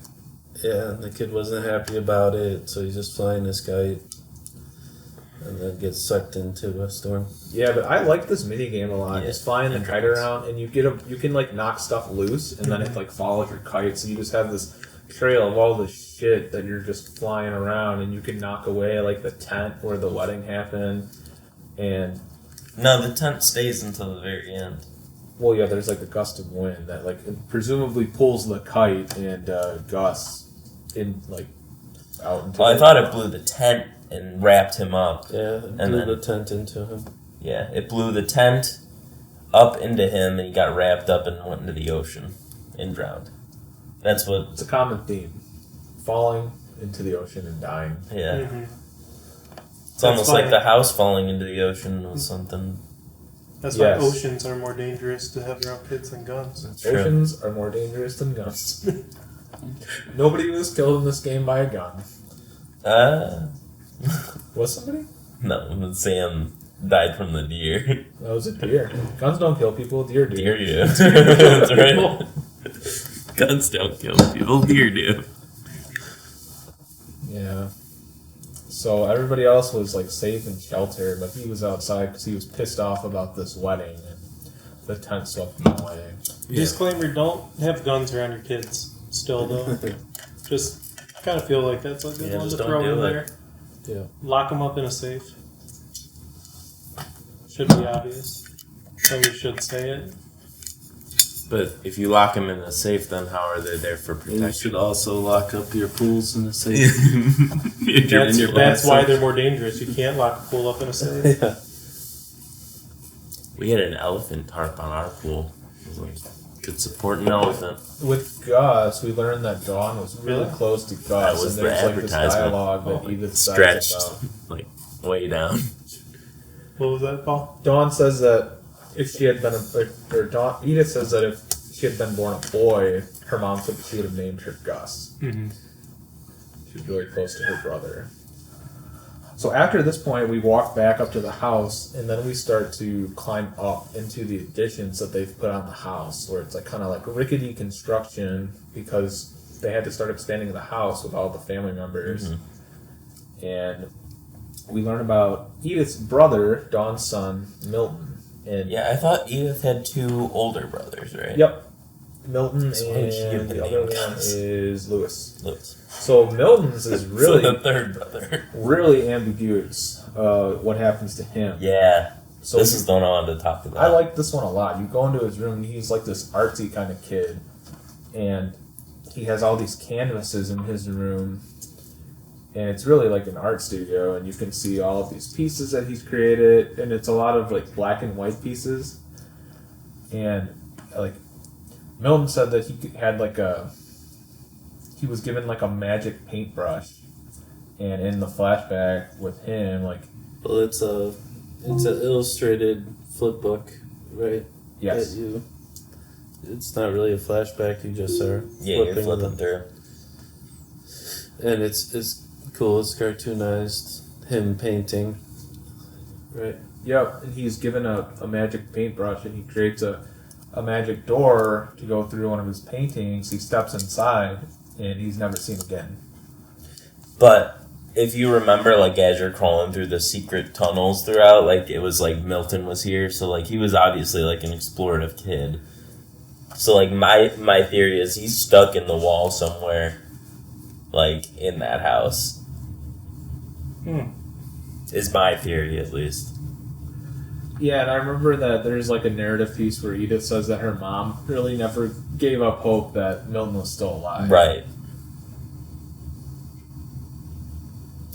Yeah, and the kid wasn't happy about it, so he's just flying this kite and then gets sucked into a storm. Yeah, but I like this mini game a lot. Yeah. Just flying the kite around, and you can like knock stuff loose, and then it like follows your kite. So you just have this trail of all the shit that you're just flying around, and you can knock away like the tent where the wedding happened, and No, the tent stays until the very end. well, yeah, there's like a gust of wind that like presumably pulls the kite and Gus in like out. Into Well, I thought it blew the tent and wrapped him up. Yeah, it And blew then- the tent into him. Yeah, it blew the tent up into him, and he got wrapped up and went into the ocean and drowned. That's what. It's a common theme: falling into the ocean and dying. Yeah, Mhm. it's almost funny. like the house falling into the ocean was something. That's Yes. why oceans are more dangerous to have around kids than guns. That's true. Oceans are more dangerous than guns. Nobody was killed in this game by a gun. Was somebody? No, Sam died from the deer. That was a deer. Guns don't kill people. Deer do. Deer do. That's right. Guns don't kill people. Deer do. Yeah. So everybody else was like safe and sheltered, but he was outside because he was pissed off about this wedding and the tent swept him away. Disclaimer: don't have guns around your kids. Still though, just kind of feel like that's a good one to just don't throw do in it. there. Yeah. Lock them up in a safe. Should be obvious. So we should say it. But if you lock them in a safe, then how are they there for You protection? should also lock up your pools in the safe. If you're in your That's why bathroom. they're more dangerous. You can't lock a pool up in a safe. Yeah. We had an elephant tarp on our pool. It was like, could support an elephant. With Gus, we learned that Dawn was really Really? close to Gus, That was and the there's like this advertisement. dialogue that Oh, Edith says stretched, about. like, way down. What was that, Paul? Dawn says that if she had been Edith says that if she had been born a boy, her mom said she would have named her Gus. Mm-hmm. She was really close to her brother. So after this point, we walk back up to the house, and then we start to climb up into the additions that they've put on the house, where it's like kind of like rickety construction because they had to start expanding the house with all the family members. And we learn about Edith's brother, Dawn's son, Milton. And Yeah, I thought Edith had two older brothers, right? Yep. Milton So why did she give and the the other name one Gus? is Lewis. Lewis. So Milton's is So really, the third brother. really ambiguous. What happens to him? Yeah. So This is the one I wanted to talk about. I like this one a lot. You go into his room, and he's like this artsy kind of kid, and he has all these canvases in his room, and it's really like an art studio, and you can see all of these pieces that he's created, and it's a lot of like black and white pieces, and like Milton said that he was given like a magic paintbrush, and in the flashback with him, like Well, it's an illustrated flip book, right? yes, That it's not really a flashback. You just are Yeah, you're flipping flipping them. through. And it's cool. It's cartoonized. Him painting, right? yep, and he's given a magic paintbrush, and he creates a magic door to go through one of his paintings. He steps inside, and he's never seen again. But if you remember, like, as you're crawling through the secret tunnels throughout, like, it was like Milton was here, so, like, he was obviously, like, an explorative kid. So, like, my theory is he's stuck in the wall somewhere, like, in that house. Is my theory, at least. Yeah, and I remember that there's like a narrative piece where Edith says that her mom really never gave up hope that Milton was still alive. Right.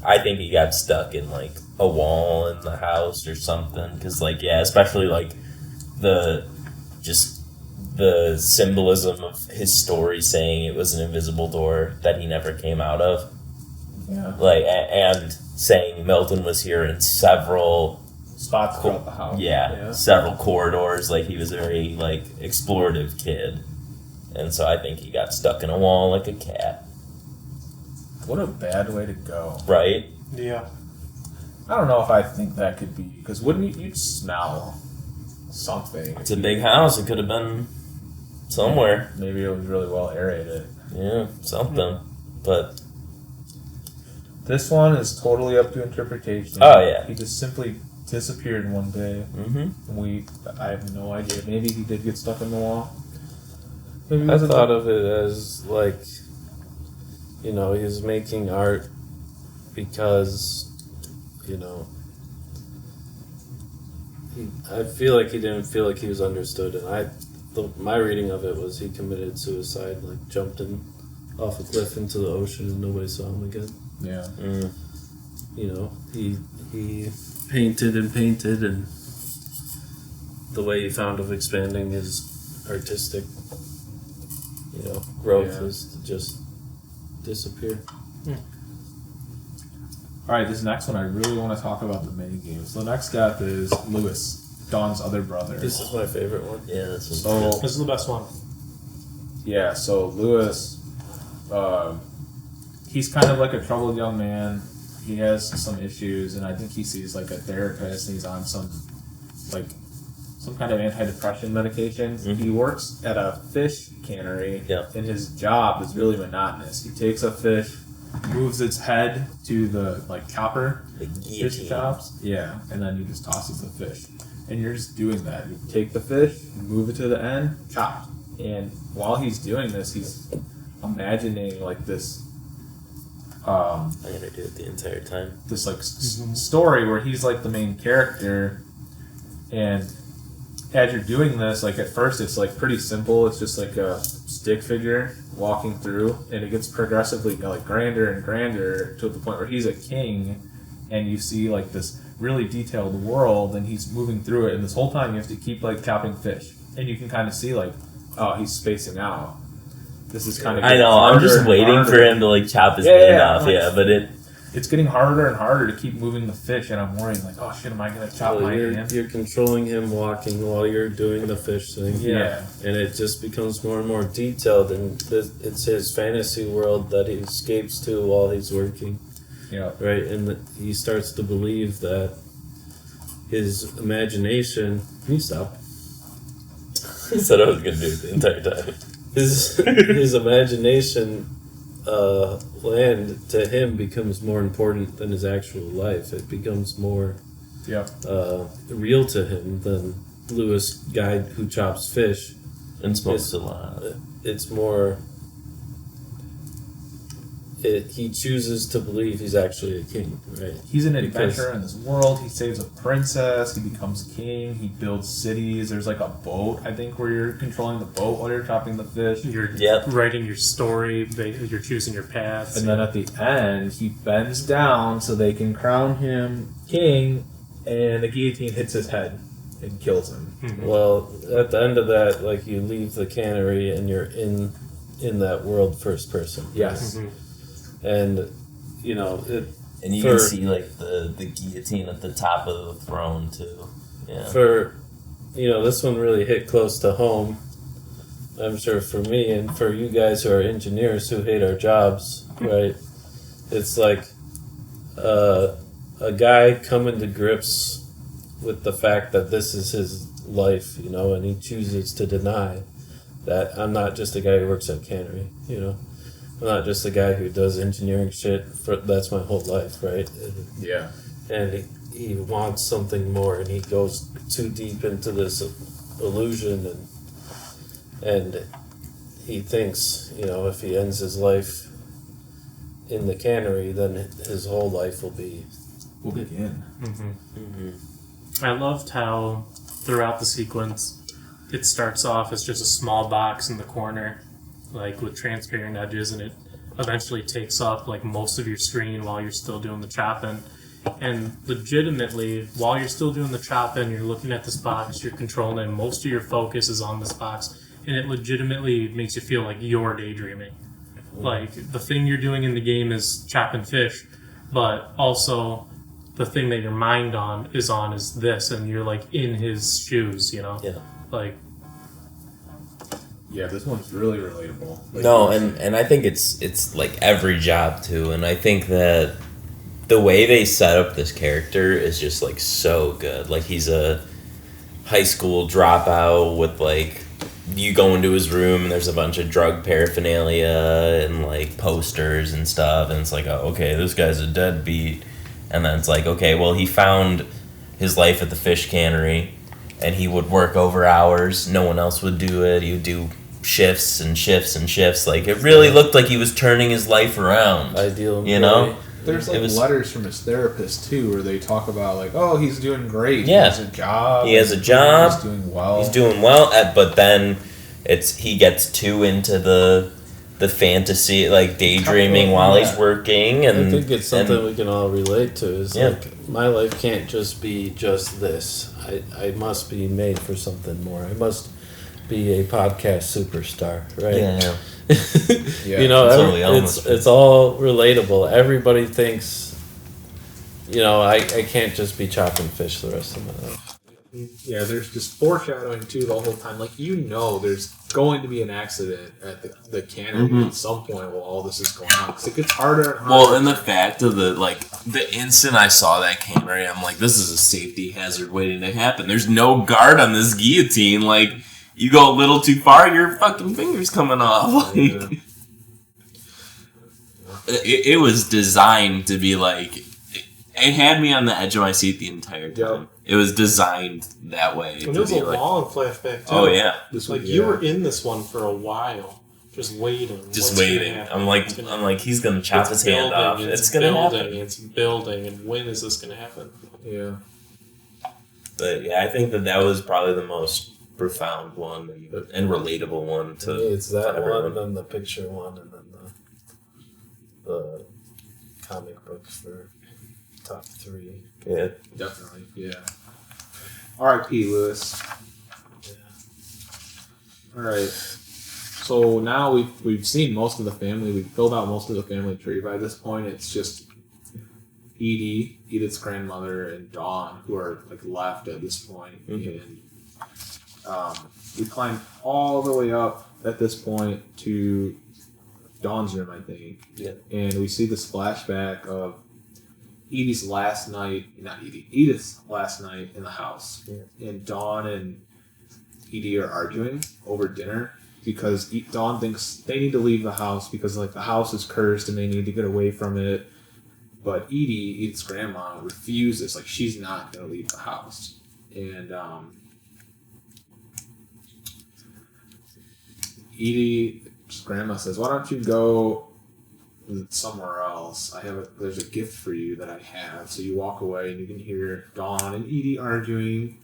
I think he got stuck in, like, a wall in the house or something. Because, like, yeah, especially, like, the symbolism of his story saying it was an invisible door that he never came out of. Yeah. Like, and saying Milton was here in several, Spots throughout the house. several corridors. Like, he was a very, like, explorative kid. And so I think he got stuck in a wall like a cat. What a bad way to go. Right? Yeah. I don't know if I think that could be, because wouldn't you'd smell something. It's a big house. It could have been somewhere. Maybe it was really well aerated. Yeah, something. But This one is totally up to interpretation. Oh, yeah. He just simply disappeared one day. I have no idea. Maybe he did get stuck in the wall. Maybe he I wasn't thought of it as like, he was making art because, I feel like he didn't feel like he was understood, and my reading of it was he committed suicide, like jumped off a cliff into the ocean and nobody saw him again. Yeah. He painted and painted, and the way he found of expanding his artistic, growth Yeah. was to just disappear. Alright, this next one I really want to talk about the mini games. The next step is Lewis, Dawn's other brother. This is my favorite one. yeah, this was So This is the best one. yeah, so Lewis, he's kind of like a troubled young man. He has some issues, and I think he sees like a therapist, and he's on some kind of antidepressant medication. He works at a fish cannery, Yeah. and his job is really monotonous. He takes a fish moves its head to the like chopper The fish guillotine. chops. Yeah, and then he just tosses the fish. And you're just doing that. You take the fish, move it to the end, chop. And while he's doing this, he's imagining like this I'm gonna do it the entire time. this like story where he's like the main character, and as you're doing this, like at first it's like pretty simple. It's just like a stick figure walking through, and it gets progressively like grander and grander to the point where he's a king, and you see like this really detailed world, and he's moving through it, and this whole time you have to keep like chopping fish, and you can kind of see like, oh, he's spacing out. This is kind of I know. I'm just waiting for him to like chop his hand off. Yeah, but it's getting harder and harder to keep moving the fish, and I'm worrying like, oh shit, am I gonna chop my hand? You're controlling him walking while you're doing the fish thing. Yeah. And it just becomes more and more detailed, and it's his fantasy world that he escapes to while he's working. Yeah. Right, and he starts to believe that his imagination. Can you stop? I said I was gonna do it the entire time. His imagination land to him becomes more important than his actual life. It becomes more real to him than Lewis, guy who chops fish And smokes a lot. It's more. He chooses to believe he's actually a king, right? He's an adventurer in this world. He saves a princess. He becomes king. He builds cities. There's like a boat, I think, where you're controlling the boat while you're chopping the fish. You're writing your story. You're choosing your paths. And then at the end, he bends down so they can crown him king, and the guillotine hits his head and kills him. Mm-hmm. Well, at the end of that, like, you leave the cannery and you're in that world first person. Yes. Mm-hmm. And, you know, and you can see like the guillotine at the top of the throne too. Yeah. This one really hit close to home. I'm sure for me and for you guys who are engineers who hate our jobs, right? It's like a guy coming to grips with the fact that this is his life, and he chooses to deny that I'm not just a guy who works at cannery, I'm not just a guy who does engineering shit. That's my whole life, right? Yeah. And he wants something more, and he goes too deep into this illusion, and he thinks, if he ends his life in the cannery, then his whole life will begin. Mm-hmm. Mm-hmm. I loved how throughout the sequence, it starts off as just a small box in the corner, like with transparent edges, and it eventually takes up like most of your screen while you're still doing the chopping. And legitimately, while you're still doing the chopping, you're looking at this box, you're controlling it, most of your focus is on this box, and it legitimately makes you feel like you're daydreaming. Like, the thing you're doing in the game is chopping fish, but also the thing that your mind is this, and you're like in his shoes, Yeah. Like, Yeah, this one's really relatable. Like, No, and I think it's like every job too, and I think that the way they set up this character is just like so good. Like, he's a high school dropout with like, you go into his room and there's a bunch of drug paraphernalia and like posters and stuff, and it's like, oh, okay, this guy's a deadbeat. And then it's like, okay, well, he found his life at the fish cannery, and he would work over hours. No one else would do it. He would do shifts and shifts and shifts. Like, it really looked like he was turning his life around. Ideal, There's like letters from his therapist too, where they talk about like, oh, he's doing great. Yeah. He has a job. He has a job. He's doing well. He's doing well, but then he gets too into the fantasy, like daydreaming while he's working, and I think it's something we can all relate to. Is Yeah. like, my life can't just be just this. I must be made for something more. I must be a podcast superstar, right? Yeah. Yeah. Totally, almost. it's all relatable. Everybody thinks, I can't just be chopping fish the rest of my life. Yeah, there's just foreshadowing too the whole time. Like, there's going to be an accident at the cannery at some point while all this is going on. Because it gets harder and harder. Well, and the fact of the instant I saw that camera, I'm like, this is a safety hazard waiting to happen. There's no guard on this guillotine. Like, you go a little too far, your fucking finger's coming off. Like, it was designed to be like, it had me on the edge of my seat the entire time. Yep. It was designed that way. And to it was be a like, long flashback too. oh yeah, Like you were in this one for a while, just waiting. Just What's gonna waiting. happen? I'm like, What's gonna happen? he's gonna chop his hand off. It's gonna building, happen. it's building, and when is this gonna happen? Yeah. But yeah, I think that was probably the most profound one and relatable one To me, it's that everyone. one, then the picture one, and then the comic book for top 3. Yeah. Definitely. Yeah. R.I.P. Lewis. Yeah. All right. So now we've seen most of the family. We've filled out most of the family tree. By this point, it's just Edie, Edith's grandmother, and Dawn who are like left at this point. And we climb all the way up at this point to Dawn's room, I think. Yeah. And we see this flashback of Edith's last night, not Edie, Edith's last night in the house. Yeah. And Dawn and Edie are arguing over dinner because Dawn thinks they need to leave the house because like the house is cursed and they need to get away from it. But Edith's grandma, refuses. Like she's not going to leave the house. And Edith's grandma says, "Why don't you go somewhere else? There's a gift for you that I have." So you walk away and you can hear Dawn and Edie arguing.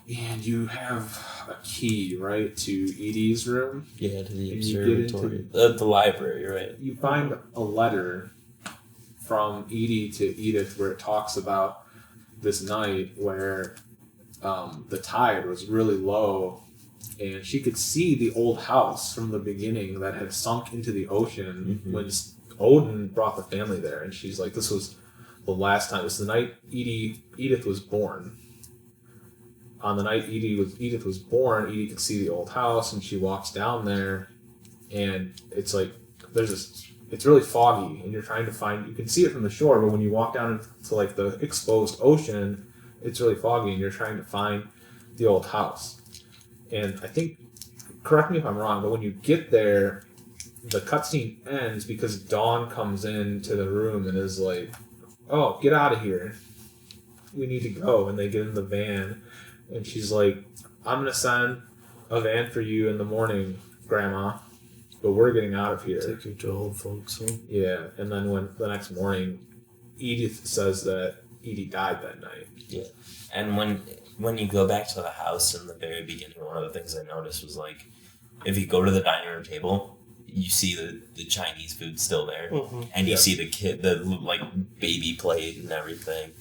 And you have a key, right, to Edie's room. Yeah, to the And you get observatory. The library, right? You find a letter from Edie to Edith where it talks about this night where the tide was really low and she could see the old house from the beginning that had sunk into the ocean when Odin brought the family there. And she's like, this was the last time. It was the night Edith was born. On the night Edith was born, Edie could see the old house, and she walks down there, and it's like it's really foggy, and you're trying to find. You can see it from the shore, but when you walk down into like the exposed ocean, it's really foggy, and you're trying to find the old house. And I think, correct me if I'm wrong, but when you get there, the cutscene ends because Dawn comes into the room and is like, "Oh, get out of here! We need to go." And they get in the van. And she's like, "I'm going to send a van for you in the morning, Grandma, but we're getting out of here." Take you to old folks home. Yeah, and then when the next morning, Edith says that Edie died that night. Yeah. And when you go back to the house in the very beginning, one of the things I noticed was like, if you go to the dining room table, you see the Chinese food still there. And you see the like baby plate and everything.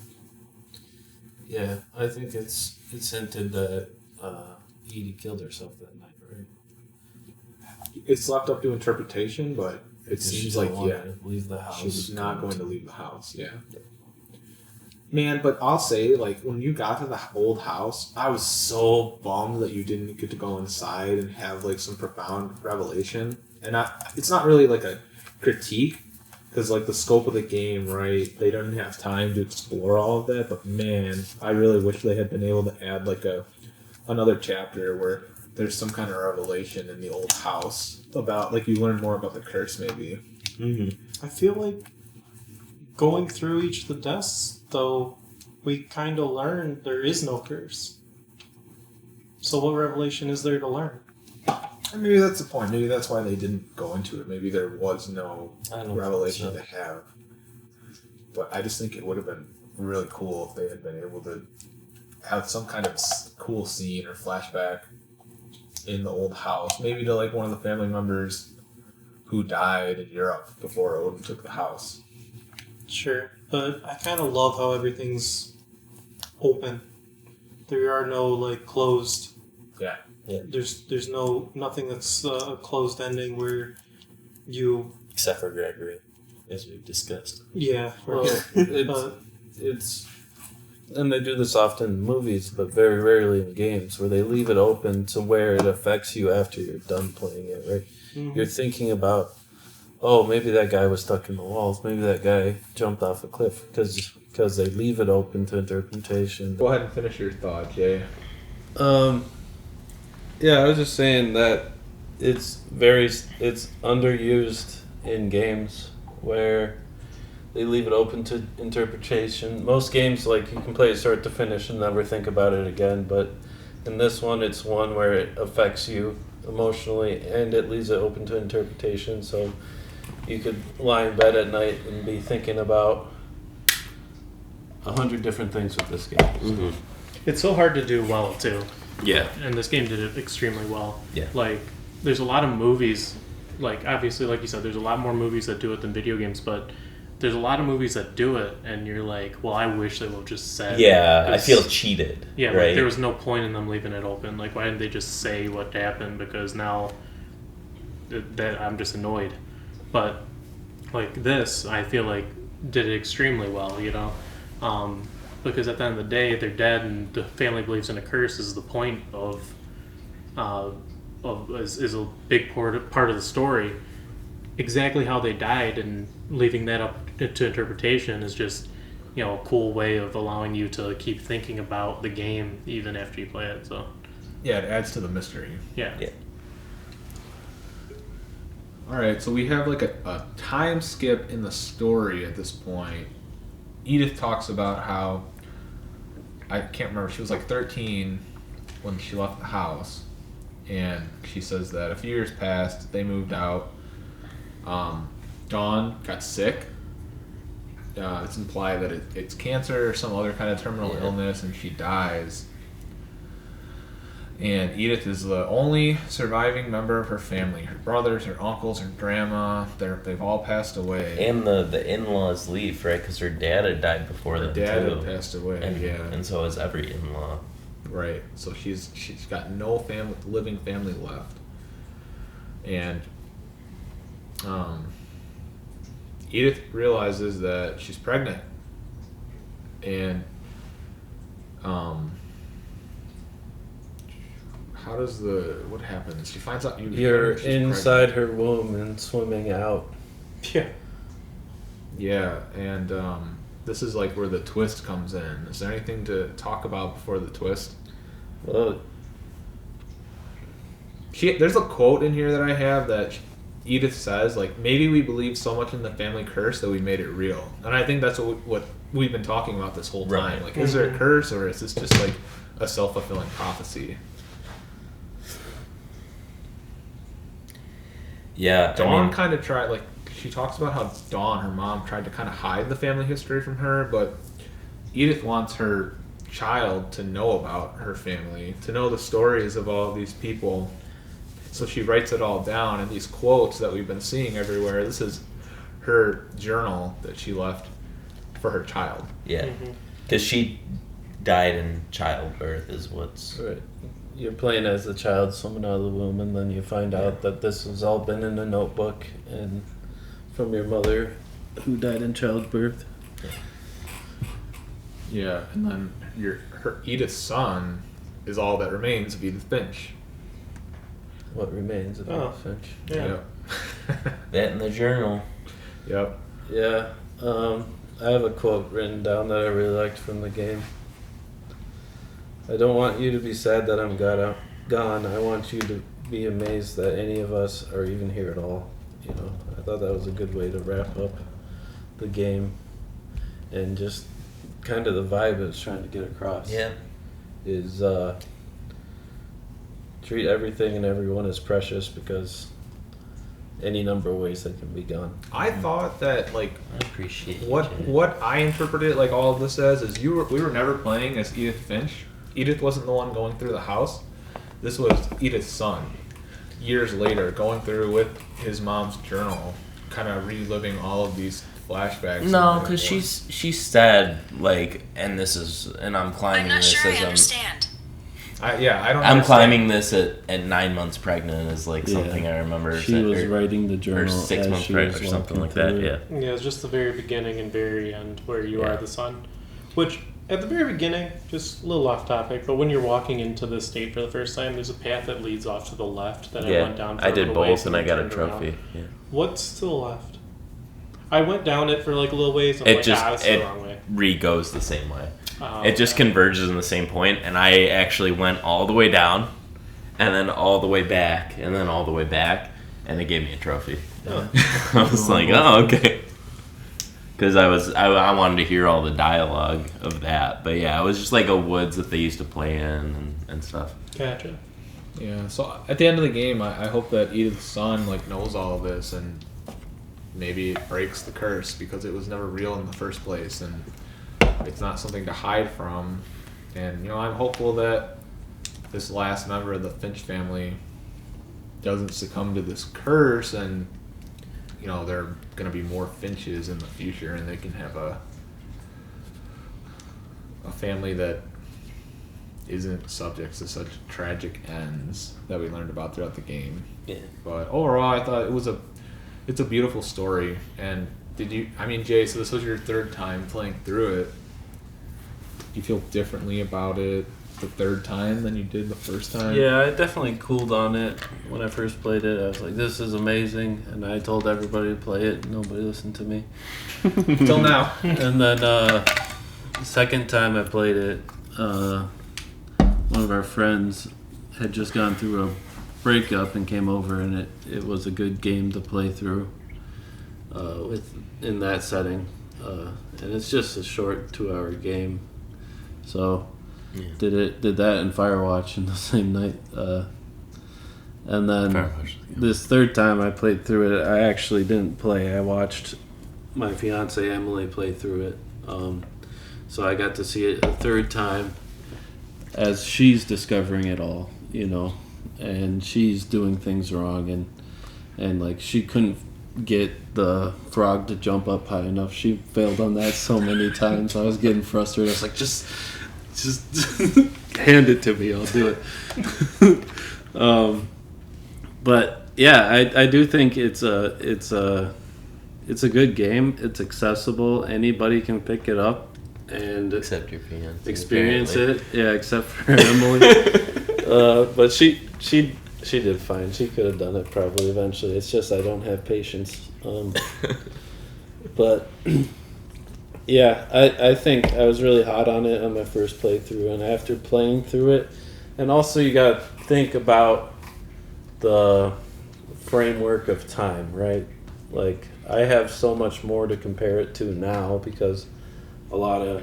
Yeah, I think it's hinted that Edie killed herself that night, right? It's left up to interpretation, but it seems like, leave the house. she was not going to leave the house, Man, but I'll say, like, when you got to the old house, I was so bummed that you didn't get to go inside and have, like, some profound revelation. And it's not really, like, a critique, because, like, the scope of the game, right, they didn't have time to explore all of that, but, man, I really wish they had been able to add, like, another chapter where there's some kind of revelation in the old house about, like, you learn more about the curse, maybe. I feel like going through each of the deaths, though, we kind of learn there is no curse. So what revelation is there to learn? And maybe that's the point. Maybe that's why they didn't go into it. Maybe there was no revelation to have. But I just think it would have been really cool if they had been able to have some kind of cool scene or flashback in the old house. Maybe to like one of the family members who died in Europe before Odin took the house. Sure, but I kind of love how everything's open. There are no like closed. Yeah. There's nothing that's a closed ending where you. Except for Gregory, as we've discussed. Yeah. Well, it's and they do this often in movies, but very rarely in games, where they leave it open to where it affects you after you're done playing it, right? Mm-hmm. You're thinking about, oh, maybe that guy was stuck in the walls. Maybe that guy jumped off a cliff, because they leave it open to interpretation. Go ahead and finish your thought, Jay. Yeah, I was just saying that it's underused in games where they leave it open to interpretation. Most games, like, you can play it start to finish and never think about it again, but in this one, it's one where it affects you emotionally and it leaves it open to interpretation. So you could lie in bed at night and be thinking about 100 different things with this game. Mm-hmm. It's so hard to do well too, Yeah. and this game did it extremely well. Yeah. Like, there's a lot of movies, like, obviously, like you said, there's a lot more movies that do it than video games, but there's a lot of movies that do it, and you're like, well, I wish they would have just said. Yeah, I this. feel cheated. Yeah, right? like, there was no point in them leaving it open. Like, why didn't they just say what happened? Because now that I'm just annoyed. But like this, I feel like did it extremely well, you know, because at the end of the day, they're dead, and the family believes in a curse. Is the point of is a big part of the story. Exactly how they died and leaving that up to interpretation is just, you know, a cool way of allowing you to keep thinking about the game even after you play it. So Yeah, it adds to the mystery. yeah. All right, so we have like a time skip in the story at this point. Edith talks about how, I can't remember, she was like 13 when she left the house, and she says that a few years passed, they moved out. Dawn got sick. It's implied that it's cancer or some other kind of terminal illness, and she dies. And Edith is the only surviving member of her family. Her brothers, her uncles, her grandma, they've all passed away. And the in-laws leave, right? Because her dad had died before Her them, dad too. had passed away, And so has every in-law. Right. So she's got no living family left. And Edith realizes that she's pregnant. And what happens? She finds out You're she's inside pregnant. her womb and swimming out. Yeah. Yeah, and this is like where the twist comes in. Is there anything to talk about before the twist? Well, There's a quote in here that I have that Edith says, like, maybe we believe so much in the family curse that we made it real. And I think that's what we've been talking about this whole time. Right. Like, is there a curse, or is this just like a self-fulfilling prophecy? Yeah, Dawn kind of tried, like, she talks about how Dawn, her mom, tried to kind of hide the family history from her, but Edith wants her child to know about her family, to know the stories of all of these people. So she writes it all down in these quotes that we've been seeing everywhere. This is her journal that she left for her child. Yeah, because she died in childbirth is what's... right. You're playing as the child swimming out of the womb, and then you find out that this has all been in a notebook and from your mother who died in childbirth. Yeah, and then her Edith's son is all that remains of Edith Finch. What remains of Edith Finch. Yeah. Yep. That in the journal. Yep. Yeah. I have a quote written down that I really liked from the game. I don't want you to be sad that I'm gone. I want you to be amazed that any of us are even here at all. You know, I thought that was a good way to wrap up the game, and just kind of the vibe it's trying to get across. Yeah. Is treat everything and everyone as precious, because any number of ways they can be gone. I thought that, like, I appreciate what I interpreted, like, all of this as is we were never playing as Edith Finch. Edith wasn't the one going through the house. This was Edith's son, years later, going through with his mom's journal, kind of reliving all of these flashbacks. No, because she said, like, and I'm climbing I'm not this sure I as understand. I don't. I'm understand. climbing this at 9 months pregnant is like something I remember. She was or, writing the journal or 6 as months she pregnant or was something walking like that. through Yeah. it. Yeah, it's just the very beginning and very end where you Yeah. are the son. Which, at the very beginning, just a little off topic, but when you're walking into this state for the first time, there's a path that leads off to the left that I went down for I a did little ways both and I got a turned around. trophy. Yeah. What's to the left? I went down it for like a little ways and I'm It like, just that's the wrong way. re-goes the same way. Oh, It just okay. converges in the same point, and I actually went all the way down, and then all the way back, and then all the way back, and they gave me a trophy. I was like, oh, okay. Because I wanted to hear all the dialogue of that. But yeah, it was just like a woods that they used to play in and stuff. Gotcha. Yeah, so at the end of the game, I hope that Edith's son knows all of this, and maybe it breaks the curse because it was never real in the first place, and it's not something to hide from. And I'm hopeful that this last member of the Finch family doesn't succumb to this curse, and there are going to be more Finches in the future, and they can have a family that isn't subject to such tragic ends that we learned about throughout the game. Yeah. But overall, I thought it's a beautiful story. And Jay, so this was your third time playing through it. Do you feel differently about it the third time than you did the first time? Yeah, I definitely cooled on it when I first played it. I was like, this is amazing. And I told everybody to play it. Nobody listened to me. Until now. And then the second time I played it, one of our friends had just gone through a breakup and came over, and it was a good game to play through in that setting. And it's just a short 2-hour game. So did that and Firewatch in the same night. And then this third time I played through it, I actually didn't play. I watched my fiance Emily play through it. So I got to see it a third time as she's discovering it all, and she's doing things wrong, and like she couldn't get the frog to jump up high enough. She failed on that so many times. I was getting frustrated. I was like, just hand it to me. I'll do it. But yeah, I do think it's a good game. It's accessible. Anybody can pick it up and Except your fiance. experience apparently. it. Yeah, except for Emily. But she did fine. She could have done it probably eventually. It's just I don't have patience. But yeah, I think I was really hot on it on my first playthrough, and after playing through it, and also you got to think about the framework of time, right? Like I have so much more to compare it to now because a lot of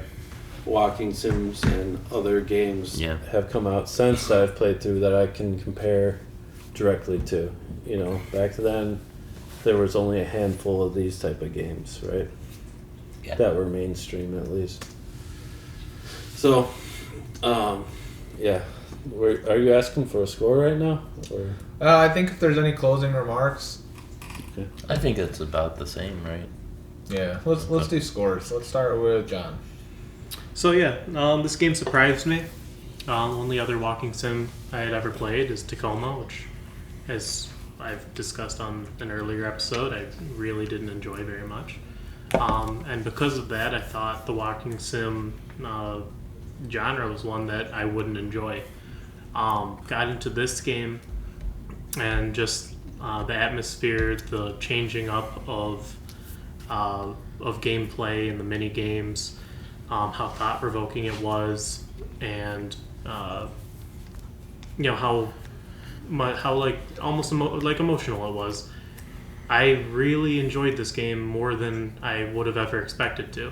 walking sims and other games have come out since I've played through that I can compare directly to. Back then there was only a handful of these type of games, right? Yeah. That were mainstream at least. So, yeah. Are you asking for a score right now? Or? I think if there's any closing remarks. Okay. I think it's about the same, right? Yeah, let's do scores. Let's start with John. So yeah, this game surprised me. Only other walking sim I had ever played is Tacoma, which, as I've discussed on an earlier episode, I really didn't enjoy very much. And because of that, I thought the walking sim genre was one that I wouldn't enjoy. Got into this game, and just the atmosphere, the changing up of gameplay and the mini games, how thought provoking it was, and how like almost emotional it was. I really enjoyed this game more than I would have ever expected to.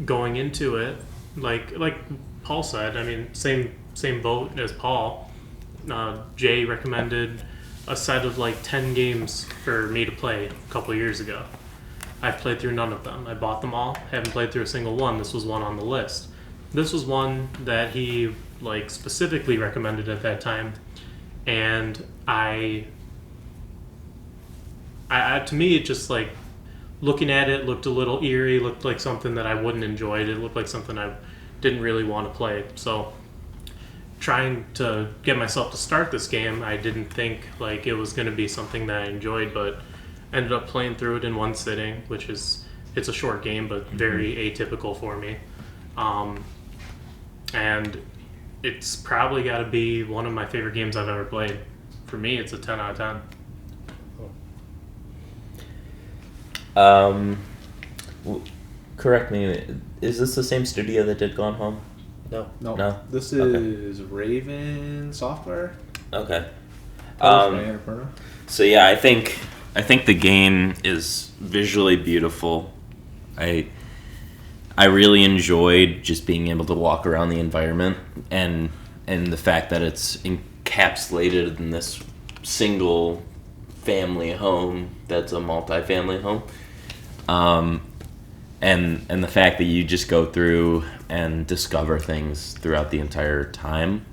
Going into it, like Paul said, I mean, same boat as Paul. Jay recommended a set of like 10 games for me to play a couple years ago. I've played through none of them. I bought them all, haven't played through a single one. This was one on the list. This was one that he like specifically recommended at that time, and I to me it just like looking at it looked a little eerie, looked like something that I wouldn't enjoy. It looked like something I didn't really want to play. So trying to get myself to start this game, I didn't think like it was going to be something that I enjoyed, but ended up playing through it in one sitting, which is, it's a short game, but very atypical for me. And it's probably got to be one of my favorite games I've ever played. For me, it's a 10 out of 10. Correct me. Is this the same studio that did Gone Home? No. No? This is Raven Software. Okay. So yeah, I think the game is visually beautiful. I really enjoyed just being able to walk around the environment and the fact that it's encapsulated in this single family home that's a multi-family home. And the fact that you just go through and discover things throughout the entire time.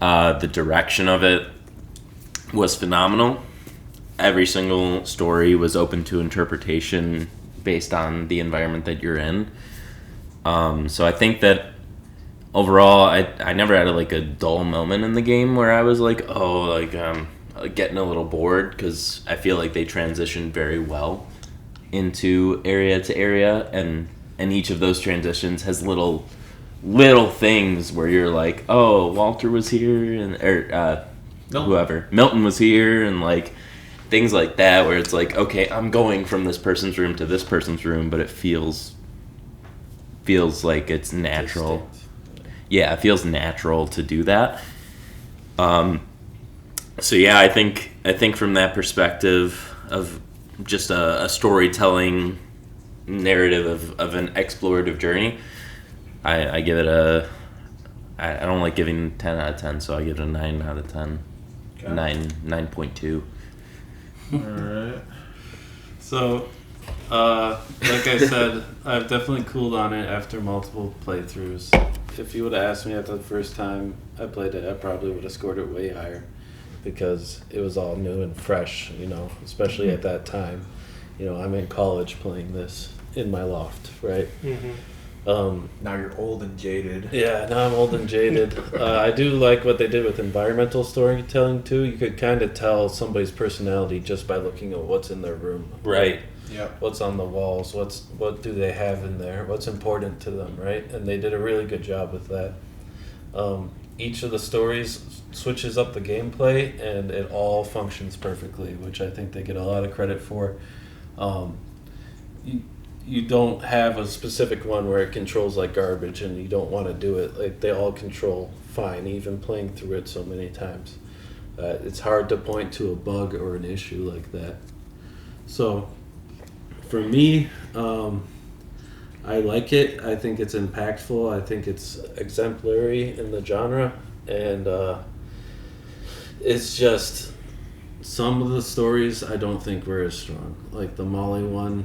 The direction of it was phenomenal. Every single story was open to interpretation based on the environment that you're in. So I think that overall, I never had a dull moment in the game where I was getting a little bored, because I feel like they transitioned very well into area to area, and each of those transitions has little things where you're like, oh, Walter was here, and Milton was here, and things like that, where it's like, okay, I'm going from this person's room to this person's room, but it feels like it's natural. Yeah, it feels natural to do that. So yeah, I think from that perspective of just a storytelling narrative of an explorative journey, I give it I don't like giving 10 out of 10, so I give it a 9 out of 10. Okay. 9.2. Alright. So, like I said, I've definitely cooled on it after multiple playthroughs. If you would have asked me after the first time I played it, I probably would have scored it way higher, because it was all new and fresh, especially at that time. I'm in college playing this in my loft, right? Mm-hmm. Now you're old and jaded. Yeah, now I'm old and jaded. I do like what they did with environmental storytelling too. You could kind of tell somebody's personality just by looking at what's in their room. Right. Yep. What's on the walls? What do they have in there? What's important to them, right? And they did a really good job with that. Each of the stories switches up the gameplay, and it all functions perfectly, which I think they get a lot of credit for. You don't have a specific one where it controls like garbage and you don't want to do it. They all control fine, even playing through it so many times. It's hard to point to a bug or an issue like that. So for me, I like it. I think it's impactful. I think it's exemplary in the genre, and it's just some of the stories I don't think were as strong. Like the Molly one,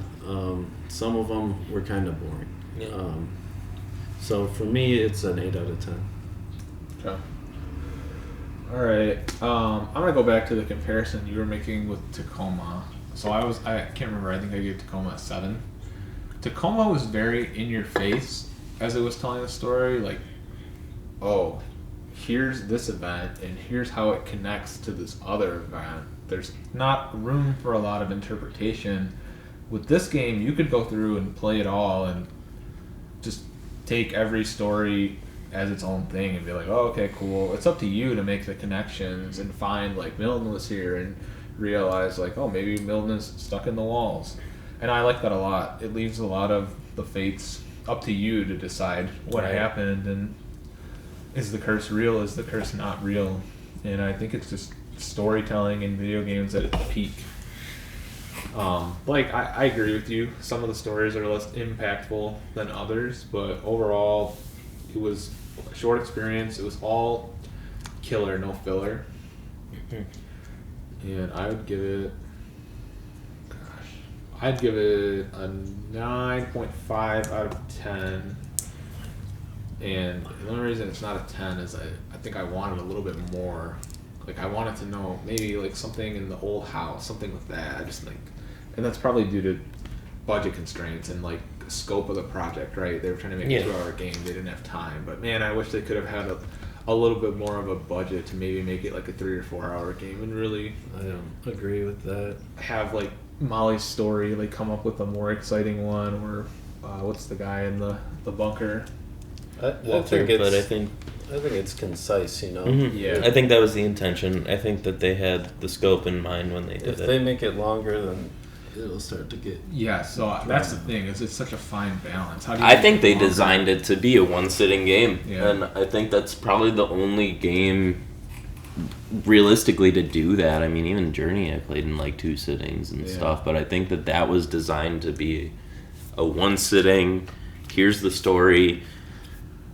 some of them were kind of boring. Yeah. So for me, it's an 8 out of 10. Okay. All right. I'm gonna go back to the comparison you were making with Tacoma. So I can't remember. I think I gave Tacoma a 7. Tacoma was very in your face as it was telling the story. Like, oh, here's this event, and here's how it connects to this other event. There's not room for a lot of interpretation. With this game, you could go through and play it all and just take every story as its own thing and be like, oh, okay, cool. It's up to you to make the connections and find, like, Milton was here and realize, like, oh, maybe Milton is stuck in the walls. And I like that a lot. It leaves a lot of the fates up to you to decide what happened, and is the curse real, is the curse not real? And I think it's just storytelling in video games at its peak. I agree with you. Some of the stories are less impactful than others, but overall, it was a short experience. It was all killer, no filler. And I would give it, I'd give it a 9.5 out of 10. And the only reason it's not a 10 is I think I wanted a little bit more. Like, I wanted to know maybe like something in the old house, something with that. I just think, and that's probably due to budget constraints and like scope of the project, right? They were trying to make a 2-hour game. They didn't have time. But man, I wish they could have had a little bit more of a budget to maybe make it like a 3 or 4 hour game and really, I don't agree with that. Have like Molly's story, like come up with a more exciting one, or what's the guy in the bunker? I think it's concise, Mm-hmm. Yeah. I think that was the intention. I think that they had the scope in mind when they did If it. they make it longer, then it'll start to get... Yeah, so that's the thing, is it's such a fine balance. How do you I make think it they longer? designed it to be a one-sitting game. Yeah. And I think that's probably the only game realistically to do that, I mean, even Journey I played in like 2 sittings and Yeah. stuff, but I think that was designed to be a one sitting. Here's the story.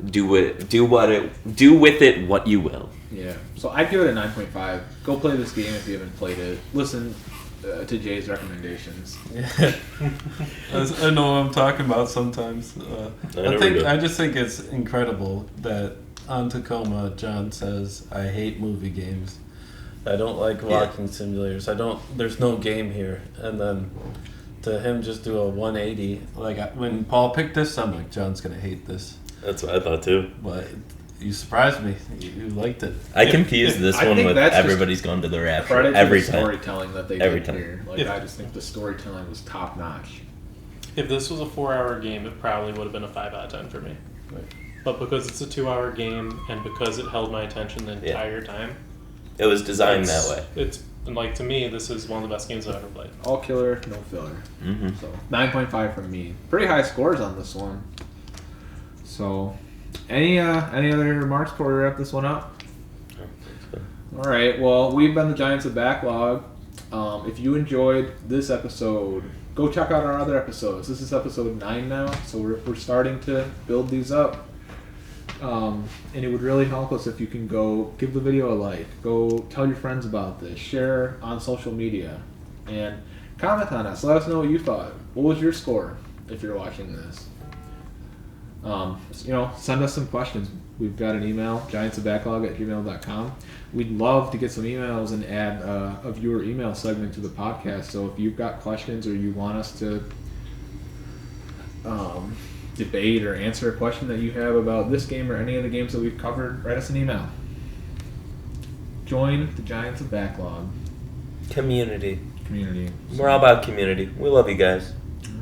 Do with it what you will. Yeah. So I'd give it a 9.5. Go play this game if you haven't played it. Listen to Jay's recommendations. I know what I'm talking about sometimes. I just think it's incredible that on Tacoma, John says, I hate movie games. I don't like walking simulators. There's no game here. And then to him just do a 180. Like when Paul picked this, I'm like, John's going to hate this. That's what I thought too. But you surprised me. You liked it. I confused this I one think with that's just Everybody's Gone to the Rapture Credit every to the time. storytelling that they Every did time. here. Like, I just think the storytelling was top notch. If this was a 4-hour game, it probably would have been a 5 out of 10 for me. But because it's a 2-hour game and because it held my attention the entire time, It was designed that way. It's and like to me, this is one of the best games I've ever played. All killer, no filler. Mm-hmm. So 9.5 from me. Pretty high scores on this one. So, any other remarks before we wrap this one up? All right. Well, we've been the Giants of Backlog. If you enjoyed this episode, go check out our other episodes. This is episode 9 now, so we're starting to build these up. And it would really help us if you can go give the video a like, go tell your friends about this, share on social media, and comment on us. Let us know what you thought. What was your score if you're watching this? Send us some questions. We've got an email, giantsofbacklog@gmail.com. We'd love to get some emails and add a viewer email segment to the podcast. So if you've got questions or you want us to debate or answer a question that you have about this game or any of the games that we've covered, write us an email. Join the Giants of Backlog Community. community. We're all about community. We love you guys.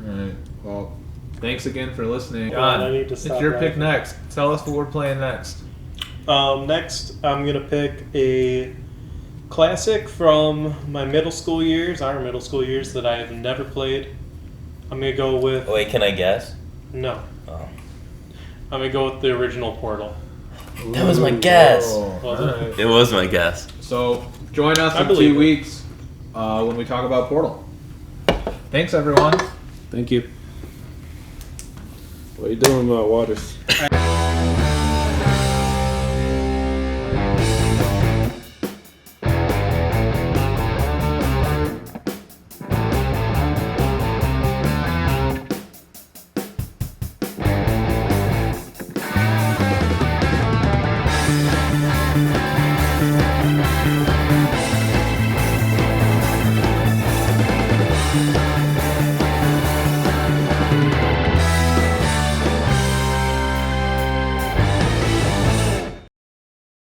All right. Well, thanks again for listening. God, I need to it's stop your laughing. pick next. Tell us what we're playing next. Next, I'm gonna pick a classic from my middle school years, our middle school years, that I have never played. I'm gonna go with Wait, can I guess? no. Oh. I'm gonna go with the original Portal. That was my guess. Oh, Was all it? right. It was my guess. So join us I in believe 2 it. weeks when we talk about Portal. Thanks, everyone. Thank you. What are you doing, Waters?